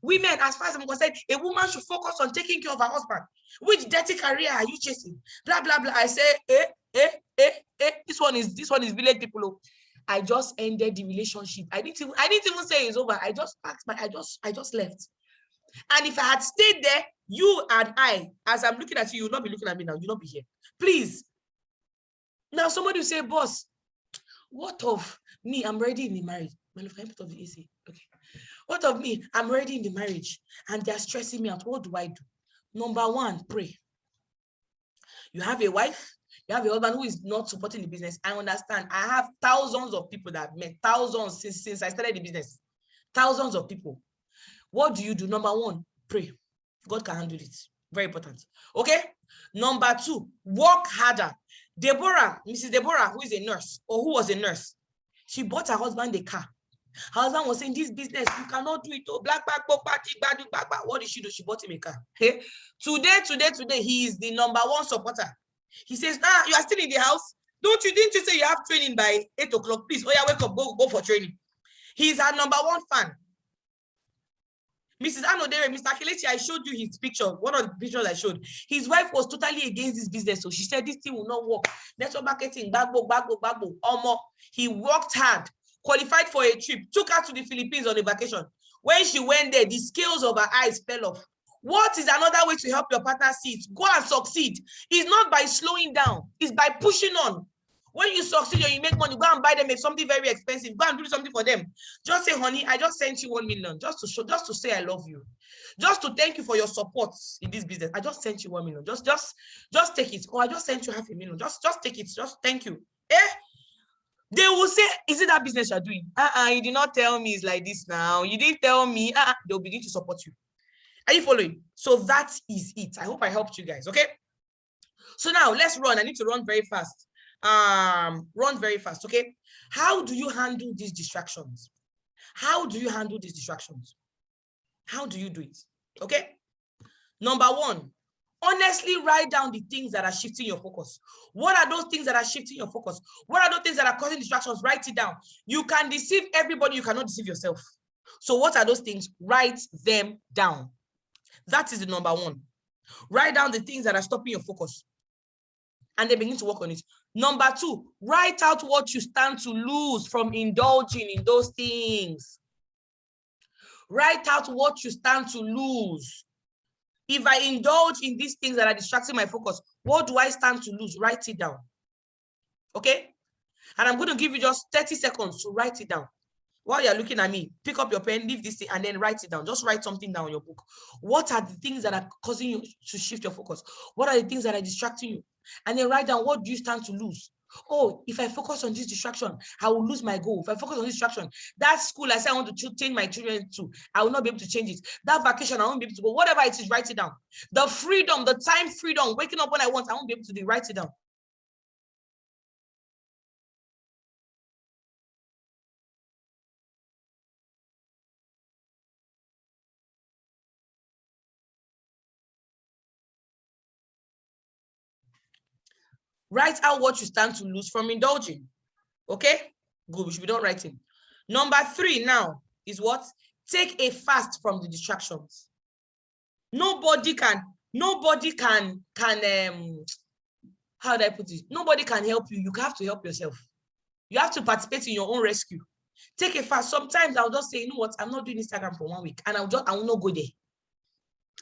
women, as far as I'm concerned, a woman should focus on taking care of her husband. Which dirty career are you chasing? Blah, blah, blah. I say, this one is village people. Oh. I just ended the relationship. I didn't even say it's over. I just packed I just left. And if I had stayed there, you and I, as I'm looking at you, you'll not be looking at me now. You'll not be here. Please. Now somebody will say, boss, what of me? I'm ready in the marriage. Well, if I put off the AC, okay. What of me? I'm ready in the marriage and they're stressing me out. What do I do? Number one, pray. You have a wife, you have a husband who is not supporting the business. I understand. I have thousands of people that I've met, thousands since I started the business. Thousands of people. What do you do? Number one, pray. God can handle it. Very important. Okay? Number two, work harder. Mrs. Deborah, who is a nurse or who was a nurse, she bought her husband a car. Her husband was saying, this business, you cannot do it. Oh, black, party, bad. What did she do? She bought him a car. Okay? Today, he is the number one supporter. He says, you are still in the house. Didn't you say you have training by 8 o'clock? Please, oh yeah, wake up, go for training. He's our number one fan. Mrs. Anodere, Mr. Kelechi, I showed you his picture. One of the pictures I showed. His wife was totally against this business. So she said, this thing will not work. Network marketing, bagbo. He worked hard, qualified for a trip, took her to the Philippines on a vacation. When she went there, the scales of her eyes fell off. What is another way to help your partner see it? Go and succeed. It's not by slowing down. It's by pushing on. When you succeed or you make money, go and buy them something very expensive. Go and do something for them. Just say, honey, I just sent you 1 million just to say I love you. Just to thank you for your support in this business. I just sent you 1 million. Just take it. Or I just sent you 500,000. Just take it. Just thank you. They will say, is it that business you're doing? You did not tell me it's like this now. You didn't tell me. They'll begin to support you. Are you following? So that is it. I hope I helped you guys. Okay. So now let's run. I need to run very fast. Okay. How do you handle these distractions? How do you handle these distractions? How do you do it? Okay. Number one, honestly write down the things that are shifting your focus. What are those things that are shifting your focus? What are those things that are causing distractions? Write it down. You can deceive everybody. You cannot deceive yourself. So what are those things? Write them down. That is the number one. Write down the things that are stopping your focus and then begin to work on it. Number two, write out what you stand to lose from indulging in those things. Write out what you stand to lose. If I indulge in these things that are distracting my focus, what do I stand to lose? Write it down. Okay? And I'm going to give you just 30 seconds to write it down. While you're looking at me, pick up your pen, leave this thing, and then write it down. Just write something down in your book. What are the things that are causing you to shift your focus? What are the things that are distracting you? And then write down, what do you stand to lose? Oh, if I focus on this distraction, I will lose my goal. If I focus on this distraction, that school I say I want to change my children to, I will not be able to change it. That vacation, I won't be able to go. Whatever it is, write it down. The freedom, the time freedom, waking up when I want, I won't be able to do. Write it down. Write out what you stand to lose from indulging. Okay? Good. We should be done writing. Number three now is what? Take a fast from the distractions. Nobody can how do I put it? Nobody can help you. You have to help yourself. You have to participate in your own rescue. Take a fast. Sometimes I'll just say, you know what, I'm not doing Instagram for 1 week, and I will not go there.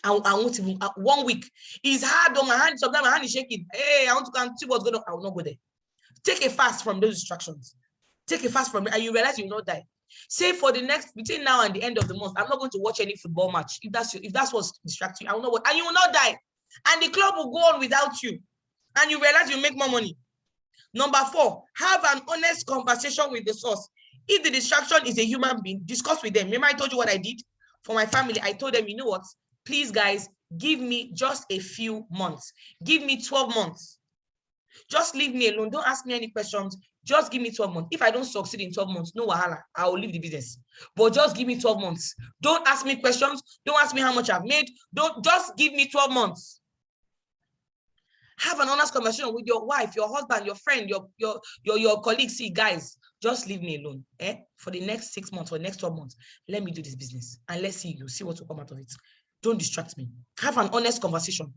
I won't even 1 week. It's hard on my hand. Sometimes my hand is shaking. Hey, I want to come see what's going on. I will not go there. Take a fast from those distractions. Take a fast from it, and you realize you will not die. Say for the next, between now and the end of the month, I'm not going to watch any football match. If that's what's distracting you, I will not watch, and you will not die. And the club will go on without you. And you realize you make more money. Number 4, have an honest conversation with the source. If the distraction is a human being, discuss with them. Remember I told you what I did for my family? I told them, you know what? Please, guys, give me just a few months. Give me 12 months. Just leave me alone. Don't ask me any questions. Just give me 12 months. If I don't succeed in 12 months, no wahala, I will leave the business. But just give me 12 months. Don't ask me questions. Don't ask me how much I've made. Just give me 12 months. Have an honest conversation with your wife, your husband, your friend, your colleagues. See, guys, just leave me alone. For the next 6 months or next 12 months, let me do this business. And let's see what will come out of it. Don't distract me. Have an honest conversation.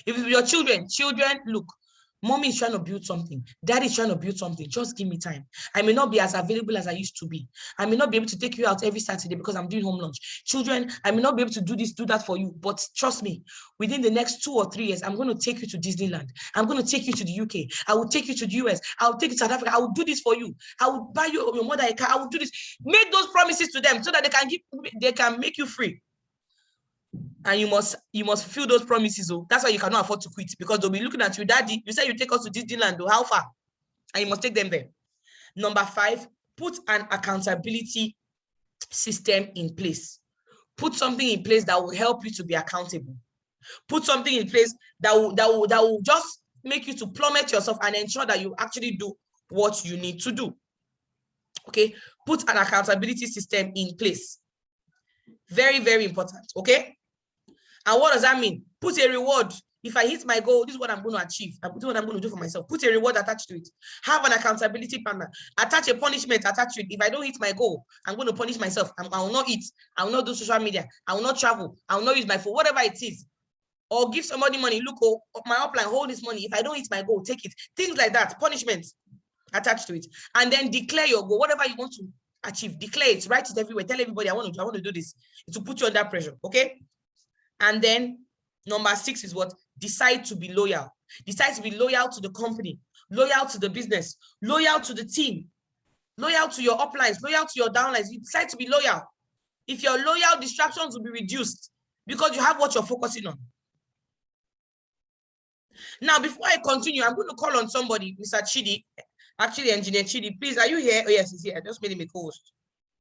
If it's your children, look, mommy is trying to build something. Daddy is trying to build something. Just give me time. I may not be as available as I used to be. I may not be able to take you out every Saturday because I'm doing home lunch. Children, I may not be able to do this, do that for you. But trust me, within the next 2 or 3 years, I'm going to take you to Disneyland. I'm going to take you to the UK. I will take you to the US. I will take you to South Africa. I will do this for you. I will buy your mother a car. I will do this. Make those promises to them so that they can make you free. And you must fulfill those promises. Oh, that's why you cannot afford to quit, because they'll be looking at you, Daddy. You said you take us to Disneyland. Oh, how far? And you must take them there. Number 5, put an accountability system in place. Put something in place that will help you to be accountable. Put something in place that will just make you to plummet yourself and ensure that you actually do what you need to do. Okay, put an accountability system in place. Very, very important. Okay. And what does that mean? Put a reward. If I hit my goal, this is what I'm going to achieve. This is what I'm going to do for myself. Put a reward attached to it. Have an accountability partner. Attach a punishment attached to it. If I don't hit my goal, I'm going to punish myself. I will not eat. I will not do social media. I will not travel. I will not use my phone, whatever it is. Or give somebody money. Look, oh, my upline, hold this money. If I don't hit my goal, take it. Things like that. Punishments attached to it. And then declare your goal. Whatever you want to achieve, declare it. Write it everywhere. Tell everybody, I want to do this. To put you under pressure. Okay? And then number 6 is what? Decide to be loyal. Decide to be loyal to the company, loyal to the business, loyal to the team, loyal to your uplines, loyal to your downlines. You decide to be loyal. If you're loyal, distractions will be reduced because you have what you're focusing on. Now, before I continue, I'm going to call on somebody, Mr. Chidi, actually Engineer Chidi. Please, are you here? Oh, yes, he's here. I just made him a co-host.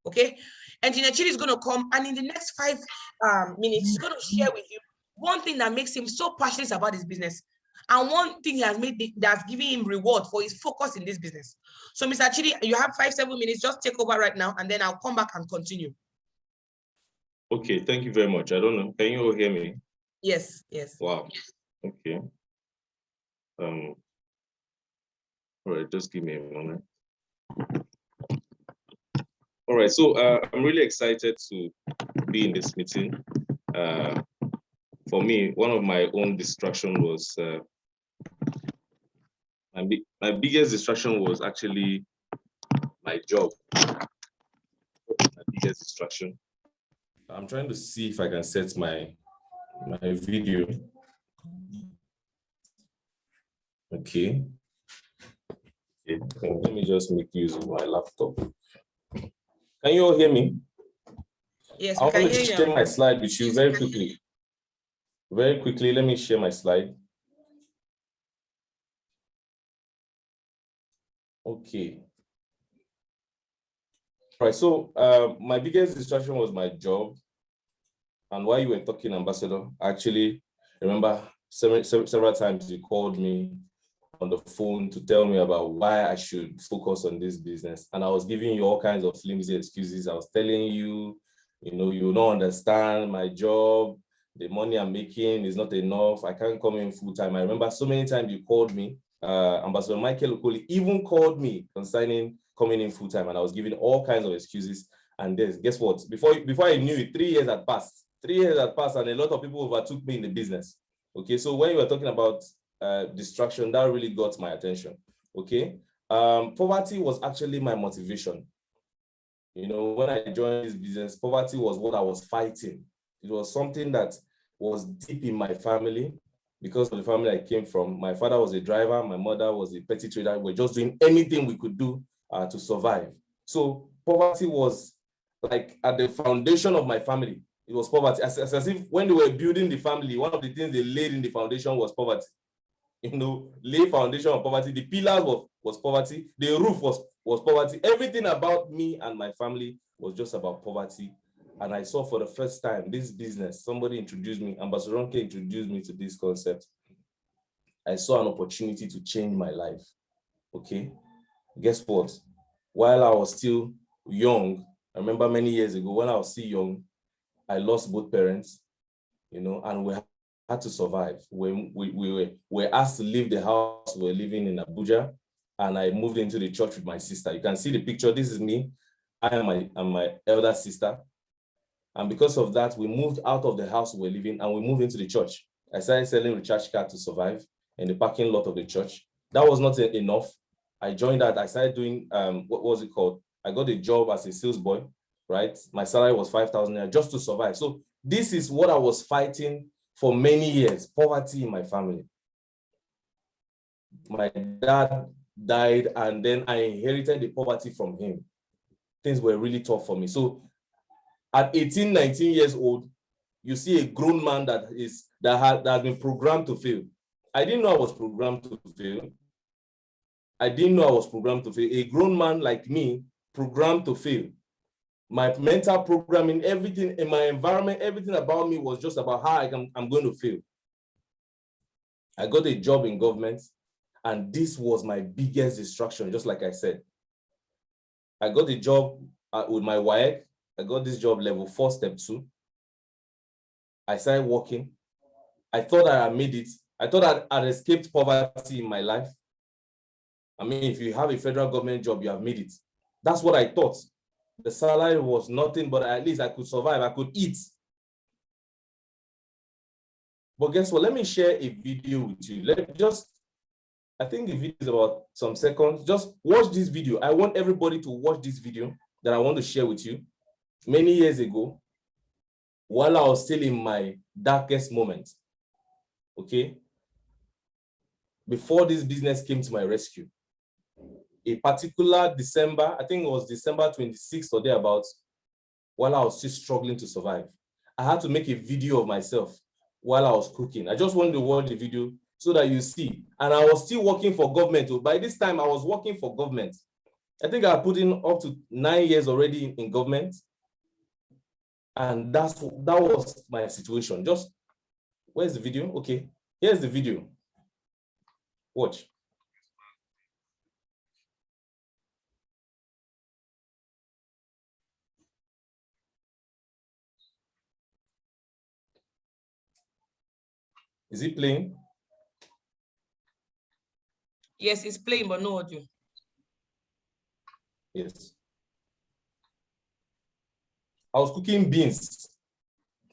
Okay? Engineer Chidi is going to come, and in the next 5 minutes, he's going to share with you one thing that makes him so passionate about his business, and one thing that's giving him reward for his focus in this business. So, Mr. Chidi, you have 5-7 minutes. Just take over right now, and then I'll come back and continue. Okay, thank you very much. I don't know. Can you all hear me? Yes. Wow. Okay. All right, just give me a moment. All right, so I'm really excited to be in this meeting. For me, one of my own distraction was, my biggest distraction was actually my job. My biggest distraction. I'm trying to see if I can set my video. Okay. Let me just make use of my laptop. Can you all hear me? Yes, I want to share my slide with you very quickly. Very quickly, let me share my slide. Okay. All right, so my biggest distraction was my job. And while you were talking, Ambassador, actually, remember several times you called me on the phone to tell me about why I should focus on this business. And I was giving you all kinds of flimsy excuses. I was telling you, you don't understand my job. The money I'm making is not enough. I can't come in full time. I remember so many times you called me. Ambassador Michael Okoli even called me concerning coming in full time, and I was giving all kinds of excuses. And guess what? Before I knew it, 3 years had passed. 3 years had passed, and a lot of people overtook me in the business. Okay, so when you were talking about distraction that really got my attention. Okay. Poverty was actually my motivation. You know, when I joined this business, poverty was what I was fighting. It was something that was deep in my family because of the family I came from. My father was a driver, my mother was a petty trader. We were just doing anything we could do to survive. So poverty was like at the foundation of my family. It was poverty. As if when they were building the family, one of the things they laid in the foundation was poverty. You know, lay foundation of poverty. The pillars was poverty. The roof was poverty. Everything about me and my family was just about poverty. And I saw for the first time this business. Somebody introduced me, Ambassador Ronke introduced me to this concept. I saw an opportunity to change my life. Okay, guess what? While I was still young, I remember many years ago when I was still young, I lost both parents, you know, and we had to survive. We were asked to leave the house we were living in Abuja, and I moved into the church with my sister. You can see the picture. This is me. I am my elder sister. And because of that, we moved out of the house we were living and we moved into the church. I started selling recharge cards to survive in the parking lot of the church. That was not enough. I joined that. I started doing, what was it called? I got a job as a sales boy, right? My salary was 5,000 naira just to survive. So this is what I was fighting for many years, poverty in my family. My dad died and then I inherited the poverty from him. Things were really tough for me. So at 18, 19 years old, you see a grown man that has been programmed to fail. I didn't know I was programmed to fail. I didn't know I was programmed to fail. A grown man like me, programmed to fail. My mental programming, everything in my environment, everything about me was just about how I'm going to fail. I got a job in government, and this was my biggest distraction, just like I said. I got a job with my wife. I got this job level 4, step 2. I started working. I thought I had made it. I thought I'd escaped poverty in my life. I mean, if you have a federal government job, you have made it. That's what I thought. The salary was nothing, but at least I could survive. I could eat. But guess what? Let me share a video with you. I think the video is about some seconds. Just watch this video. I want everybody to watch this video that I want to share with you. Many years ago, while I was still in my darkest moment, okay, before this business came to my rescue, a particular December, I think it was December 26th or thereabouts, while I was still struggling to survive, I had to make a video of myself while I was cooking. I just wanted to watch the video so that you see. And I was still working for government. By this time, I was working for government. I think I put in up to 9 years already in government. And that was my situation. Just, where's the video? Okay, here's the video. Watch. Is it playing? Yes, it's playing, but no audio. Yes. I was cooking beans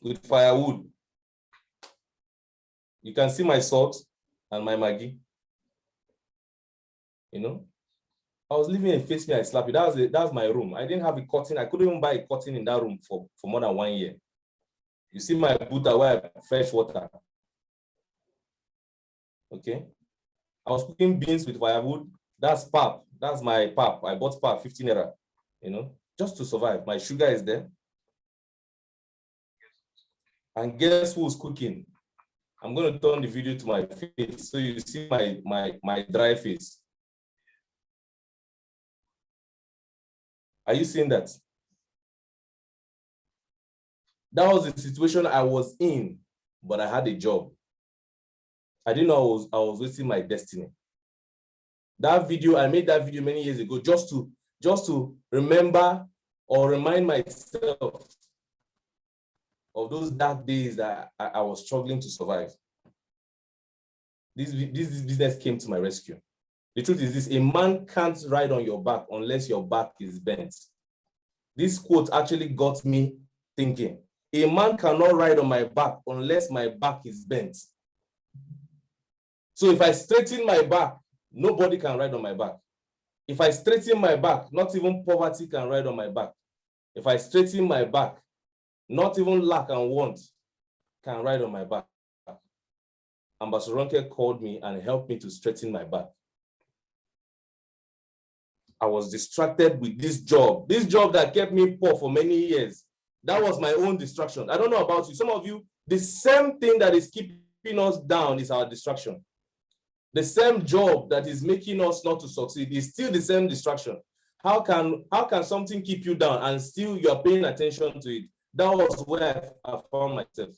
with firewood. You can see my salt and my Maggi. You know, I was living in Face Me, I Slap You. That was my room. I didn't have a curtain. I couldn't even buy a curtain in that room for more than 1 year. You see my buta where I fresh water. Okay. I was cooking beans with firewood. That's pap. That's my pap. I bought pap, 15 naira, you know, just to survive. My sugar is there. And guess who's cooking? I'm going to turn the video to my face so you see my dry face. Are you seeing that? That was the situation I was in, but I had a job. I didn't know I was wasting my destiny. That video, I made that video many years ago just to remember or remind myself of those dark days that I was struggling to survive. This business came to my rescue. The truth is this: a man can't ride on your back unless your back is bent. This quote actually got me thinking. A man cannot ride on my back unless my back is bent. So if I straighten my back, nobody can ride on my back. If I straighten my back, not even poverty can ride on my back. If I straighten my back, not even lack and want can ride on my back. Ambassador Ronke called me and helped me to straighten my back. I was distracted with this job that kept me poor for many years. That was my own distraction. I don't know about you. Some of you, the same thing that is keeping us down is our distraction. The same job that is making us not to succeed is still the same distraction. How can something keep you down and still you are paying attention to it? That was where I found myself.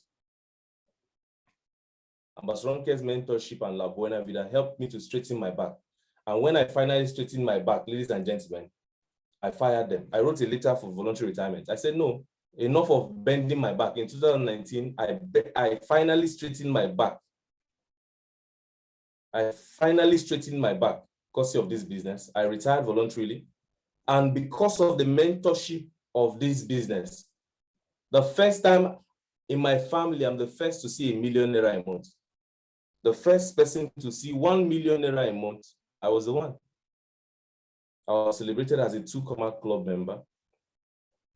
Ambassador Ronke's mentorship and La Buena Vida helped me to straighten my back. And when I finally straightened my back, ladies and gentlemen, I fired them. I wrote a letter for voluntary retirement. I said, no, enough of bending my back. In 2019, I finally straightened my back. I finally straightened my back because of this business. I retired voluntarily. And because of the mentorship of this business, the first time in my family, I'm the first to see a millionaire a month. The first person to see 1 millionaire a month, I was the one. I was celebrated as a 2 Club member.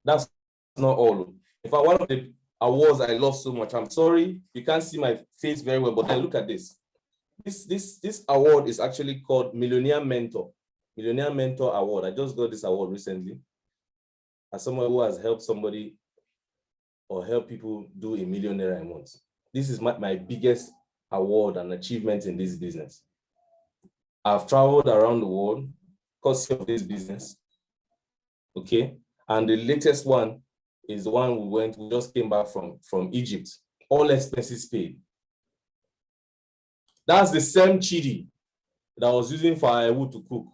That's not all. In fact, one of the awards I love so much, I'm sorry, you can't see my face very well, but then look at this. This award is actually called Millionaire Mentor Award. I just got this award recently as someone who has helped somebody or help people do a millionaire a month. This is my biggest award and achievement in this business. I've traveled around the world because of this business. Okay. And the latest one is the one we just came back from Egypt. All expenses paid. That's the same chili that I was using for Iwu to cook.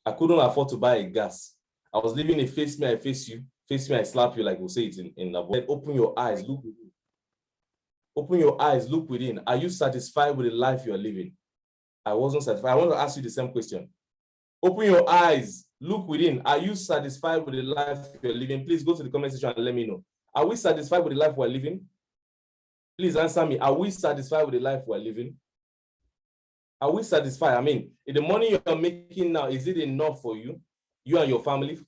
I couldn't afford to buy a gas. I was living a face me, I face you. Face me, I slap you, like we'll say it in Labo. Open your eyes, look within. Open your eyes, look within. Are you satisfied with the life you are living? I wasn't satisfied. I want to ask you the same question. Open your eyes, look within. Are you satisfied with the life you're living? Please go to the comment section and let me know. Are we satisfied with the life we're living? Please answer me. Are we satisfied with the life we're living? Are we satisfied? I mean, if the money you're making now, is it enough for you and your family?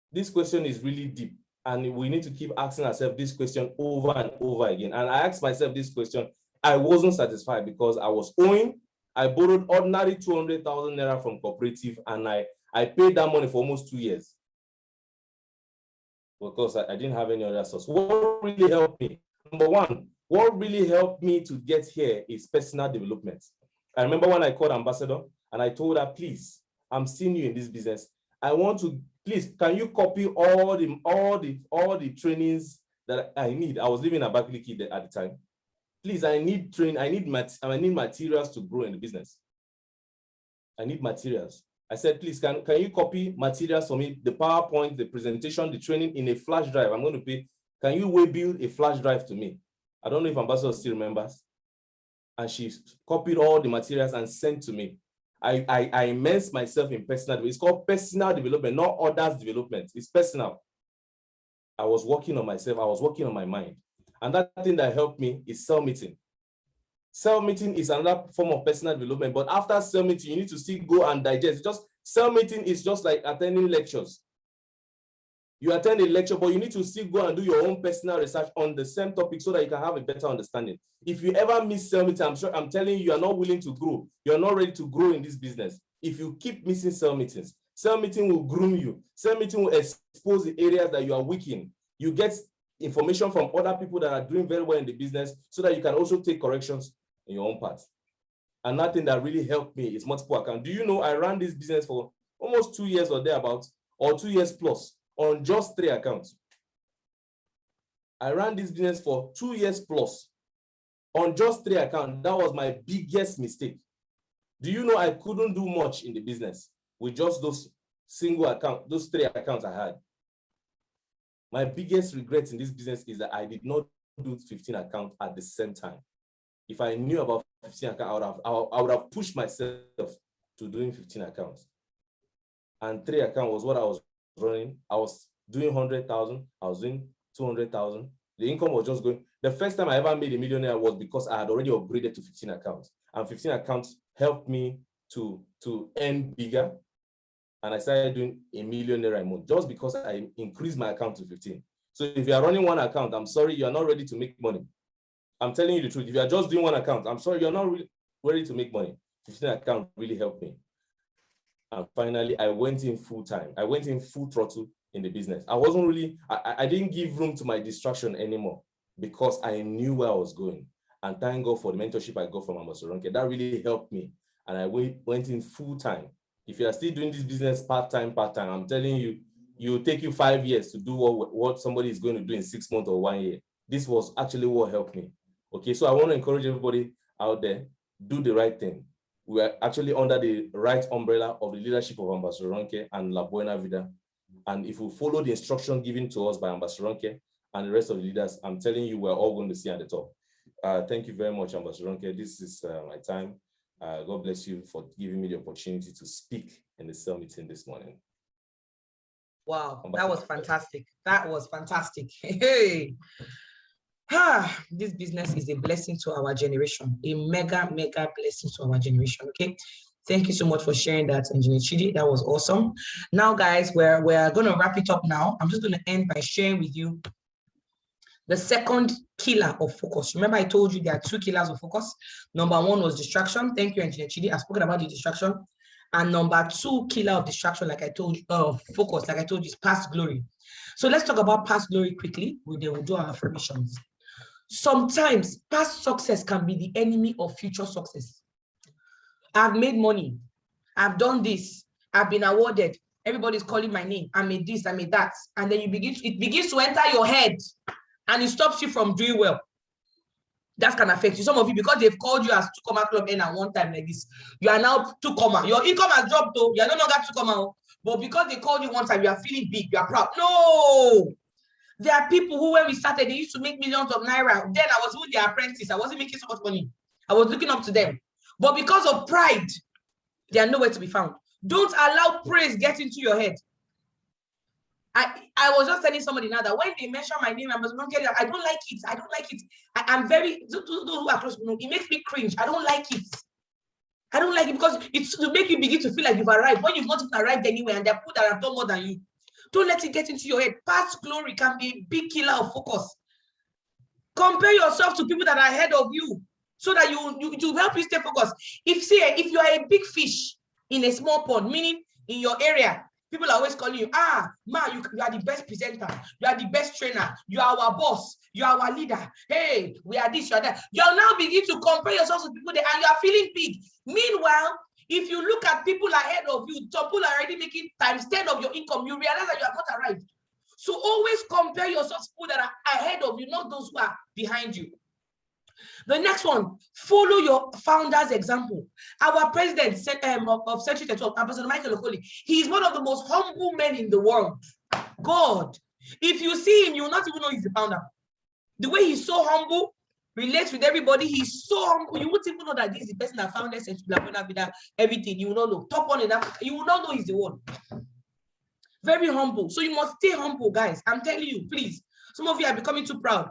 This question is really deep, and we need to keep asking ourselves this question over and over again. And I asked myself this question. I wasn't satisfied because I was owing. I borrowed ordinary 200,000 naira from cooperative, and I paid that money for almost 2 years because I didn't have any other source. What really helped me? Number one, what really helped me to get here is personal development. I remember when I called Ambassador and I told her, please, I'm still new in this business. I want to, please, can you copy all the trainings that I need? I was living in Abakaliki at the time. Please, I need training. I need materials to grow in the business. I need materials. I said, please, can you copy materials for me? The PowerPoint, the presentation, the training in a flash drive. I'm going to pay. Can you build a flash drive to me? I don't know if Ambassador still remembers. And she copied all the materials and sent to me. I immersed myself in personal development. It's called personal development, not others' development. It's personal. I was working on myself. I was working on my mind. And that thing that helped me is cell meeting. Cell meeting is another form of personal development. But after cell meeting, you need to still go and digest. Cell meeting is just like attending lectures. You attend a lecture, but you need to still go and do your own personal research on the same topic so that you can have a better understanding. If you ever miss cell meeting, I'm telling you, you are not willing to grow. You're not ready to grow in this business. If you keep missing cell meetings will groom you. Cell meeting will expose the areas that you are weak in. You get information from other people that are doing very well in the business so that you can also take corrections in your own part. And that thing that really helped me is multiple accounts. Do you know I ran this business for almost 2 years or thereabouts, or 2 years plus, on just 3 accounts. I ran this business for 2 years plus on just 3 accounts. That was my biggest mistake. Do you know I couldn't do much in the business with just those single accounts, those 3 accounts I had? My biggest regret in this business is that I did not do 15 accounts at the same time. If I knew about 15 accounts, I would have pushed myself to doing 15 accounts. And 3 accounts was what I was running. I was doing 100,000. I was doing 200,000. The income was just going. The first time I ever made a millionaire was because I had already upgraded to 15 accounts. And 15 accounts helped me to earn bigger. And I started doing $1 million a month just because I increased my account to 15. So if you are running one account, I'm sorry, you're not ready to make money. I'm telling you the truth. If you are just doing one account, I'm sorry, you're not really ready to make money. 15 account really helped me. And finally, I went in full time. I went in full throttle in the business. I didn't give room to my distraction anymore because I knew where I was going. And thank God for the mentorship I got from Ambassador Ronke. That really helped me. And I went in full time. If you are still doing this business part-time, I'm telling you, it will take you 5 years to do what somebody is going to do in 6 months or 1 year. This was actually what helped me. Okay, so I want to encourage everybody out there, do the right thing. We are actually under the right umbrella of the leadership of Ambassador Ronke and La Buena Vida. And if we follow the instruction given to us by Ambassador Ronke and the rest of the leaders, I'm telling you, we're all going to see at the top. Thank you very much, Ambassador Ronke. This is my time. God bless you for giving me the opportunity to speak in the cell meeting this morning. Wow, that was fantastic. That was fantastic. Hey. This business is a blessing to our generation, a mega blessing to our generation. Okay, thank you so much for sharing that, Engineer Chidi. That was awesome. Now, guys, we're going to wrap it up now. I'm just going to end by sharing with you the second killer of focus. Remember, I told you there are 2 killers of focus. Number 1 was distraction. Thank you, Engineer Chidi. I've spoken about the distraction. And number 2 killer of distraction, like I told you, focus, like I told you, is past glory. So let's talk about past glory quickly. Then we'll do our affirmations. Sometimes past success can be the enemy of future success. I've made money. I've done this. I've been awarded. Everybody's calling my name. I made this, I made that. And then it begins to enter your head and it stops you from doing well. That can affect you. Some of you, because they've called you as 2 club N at one time like this, you are now 2. Your income has dropped though. You are no longer 2. But because they called you one time, you are feeling big, you are proud. No! There are people who, when we started, they used to make millions of naira. Then I was with their apprentice. I wasn't making so much money. I was looking up to them. But because of pride, they are nowhere to be found. Don't allow praise get into your head. I was just telling somebody now that when they mention my name, I don't like it. I don't like it. I'm very, those who are close to me, it makes me cringe. I don't like it. I don't like it because it's to make you begin to feel like you've arrived when you've not even arrived anywhere and there are people that have done more than you. Don't let it get into your head. Past glory can be a big killer of focus. Compare yourself to people that are ahead of you so that to help you stay focused. If you are a big fish in a small pond, meaning in your area, people are always calling you, Ma, you are the best presenter, you are the best trainer, you are our boss, you are our leader. Hey, we are this, you are that. You'll now begin to compare yourself to people there and you are feeling big. Meanwhile, if you look at people ahead of you, some people are already making times 10 of your income, you realize that you have not arrived. So always compare yourself to people that are ahead of you, not those who are behind you. The next one, follow your founder's example. Our president of Century 12, Ambassador Michael Okoli, he is one of the most humble men in the world. God, if you see him, you will not even know he's the founder. The way he's so humble, relates with everybody, he's so humble, you wouldn't even know that this is the person that founded Century 12, everything, you will not know. Top one in Africa, you will not know he's the one. Very humble. So you must stay humble, guys. I'm telling you, please. Some of you are becoming too proud.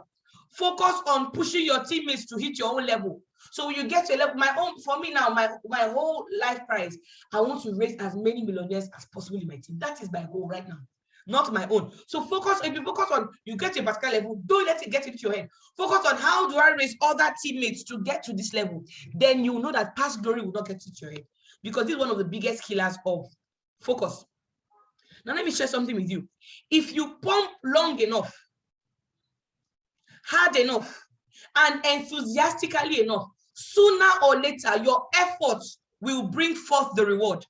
Focus on pushing your teammates to hit your own level. So when you get to a level, for me now, my whole life prize, I want to raise as many millionaires as possible in my team. That is my goal right now, not my own. So if you focus on, you get to a particular level, don't let it get into your head. Focus on how do I raise other teammates to get to this level. Then you know that past glory will not get into your head, because this is one of the biggest killers of focus. Now let me share something with you. If you pump long enough, hard enough, and enthusiastically enough, sooner or later, your efforts will bring forth the reward.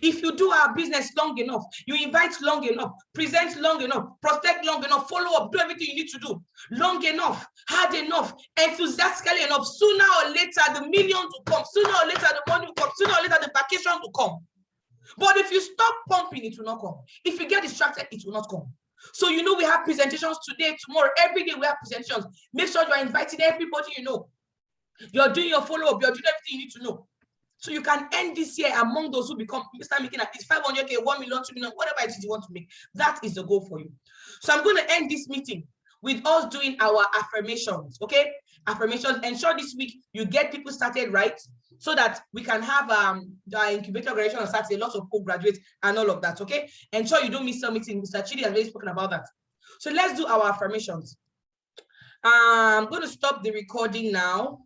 If you do our business long enough, you invite long enough, present long enough, prospect long enough, follow up, do everything you need to do, long enough, hard enough, enthusiastically enough, sooner or later, the millions will come, sooner or later, the money will come, sooner or later, the vacations will come. But if you stop pumping, it will not come. If you get distracted, it will not come. So you know we have presentations today, tomorrow, every day we have presentations. Make sure you are inviting everybody you know. You're doing your follow-up, you're doing everything you need to know. So you can end this year among those who start making at least 500K, 1 million, 2 million, whatever it is you want to make. That is the goal for you. So I'm going to end this meeting with us doing our affirmations, okay? Affirmations. Ensure this week you get people started right so that we can have the incubator graduation on Saturday, lots of co-graduates and all of that, okay? Ensure you don't miss some meeting. Mr. Chidi has already spoken about that. So let's do our affirmations. I'm going to stop the recording now.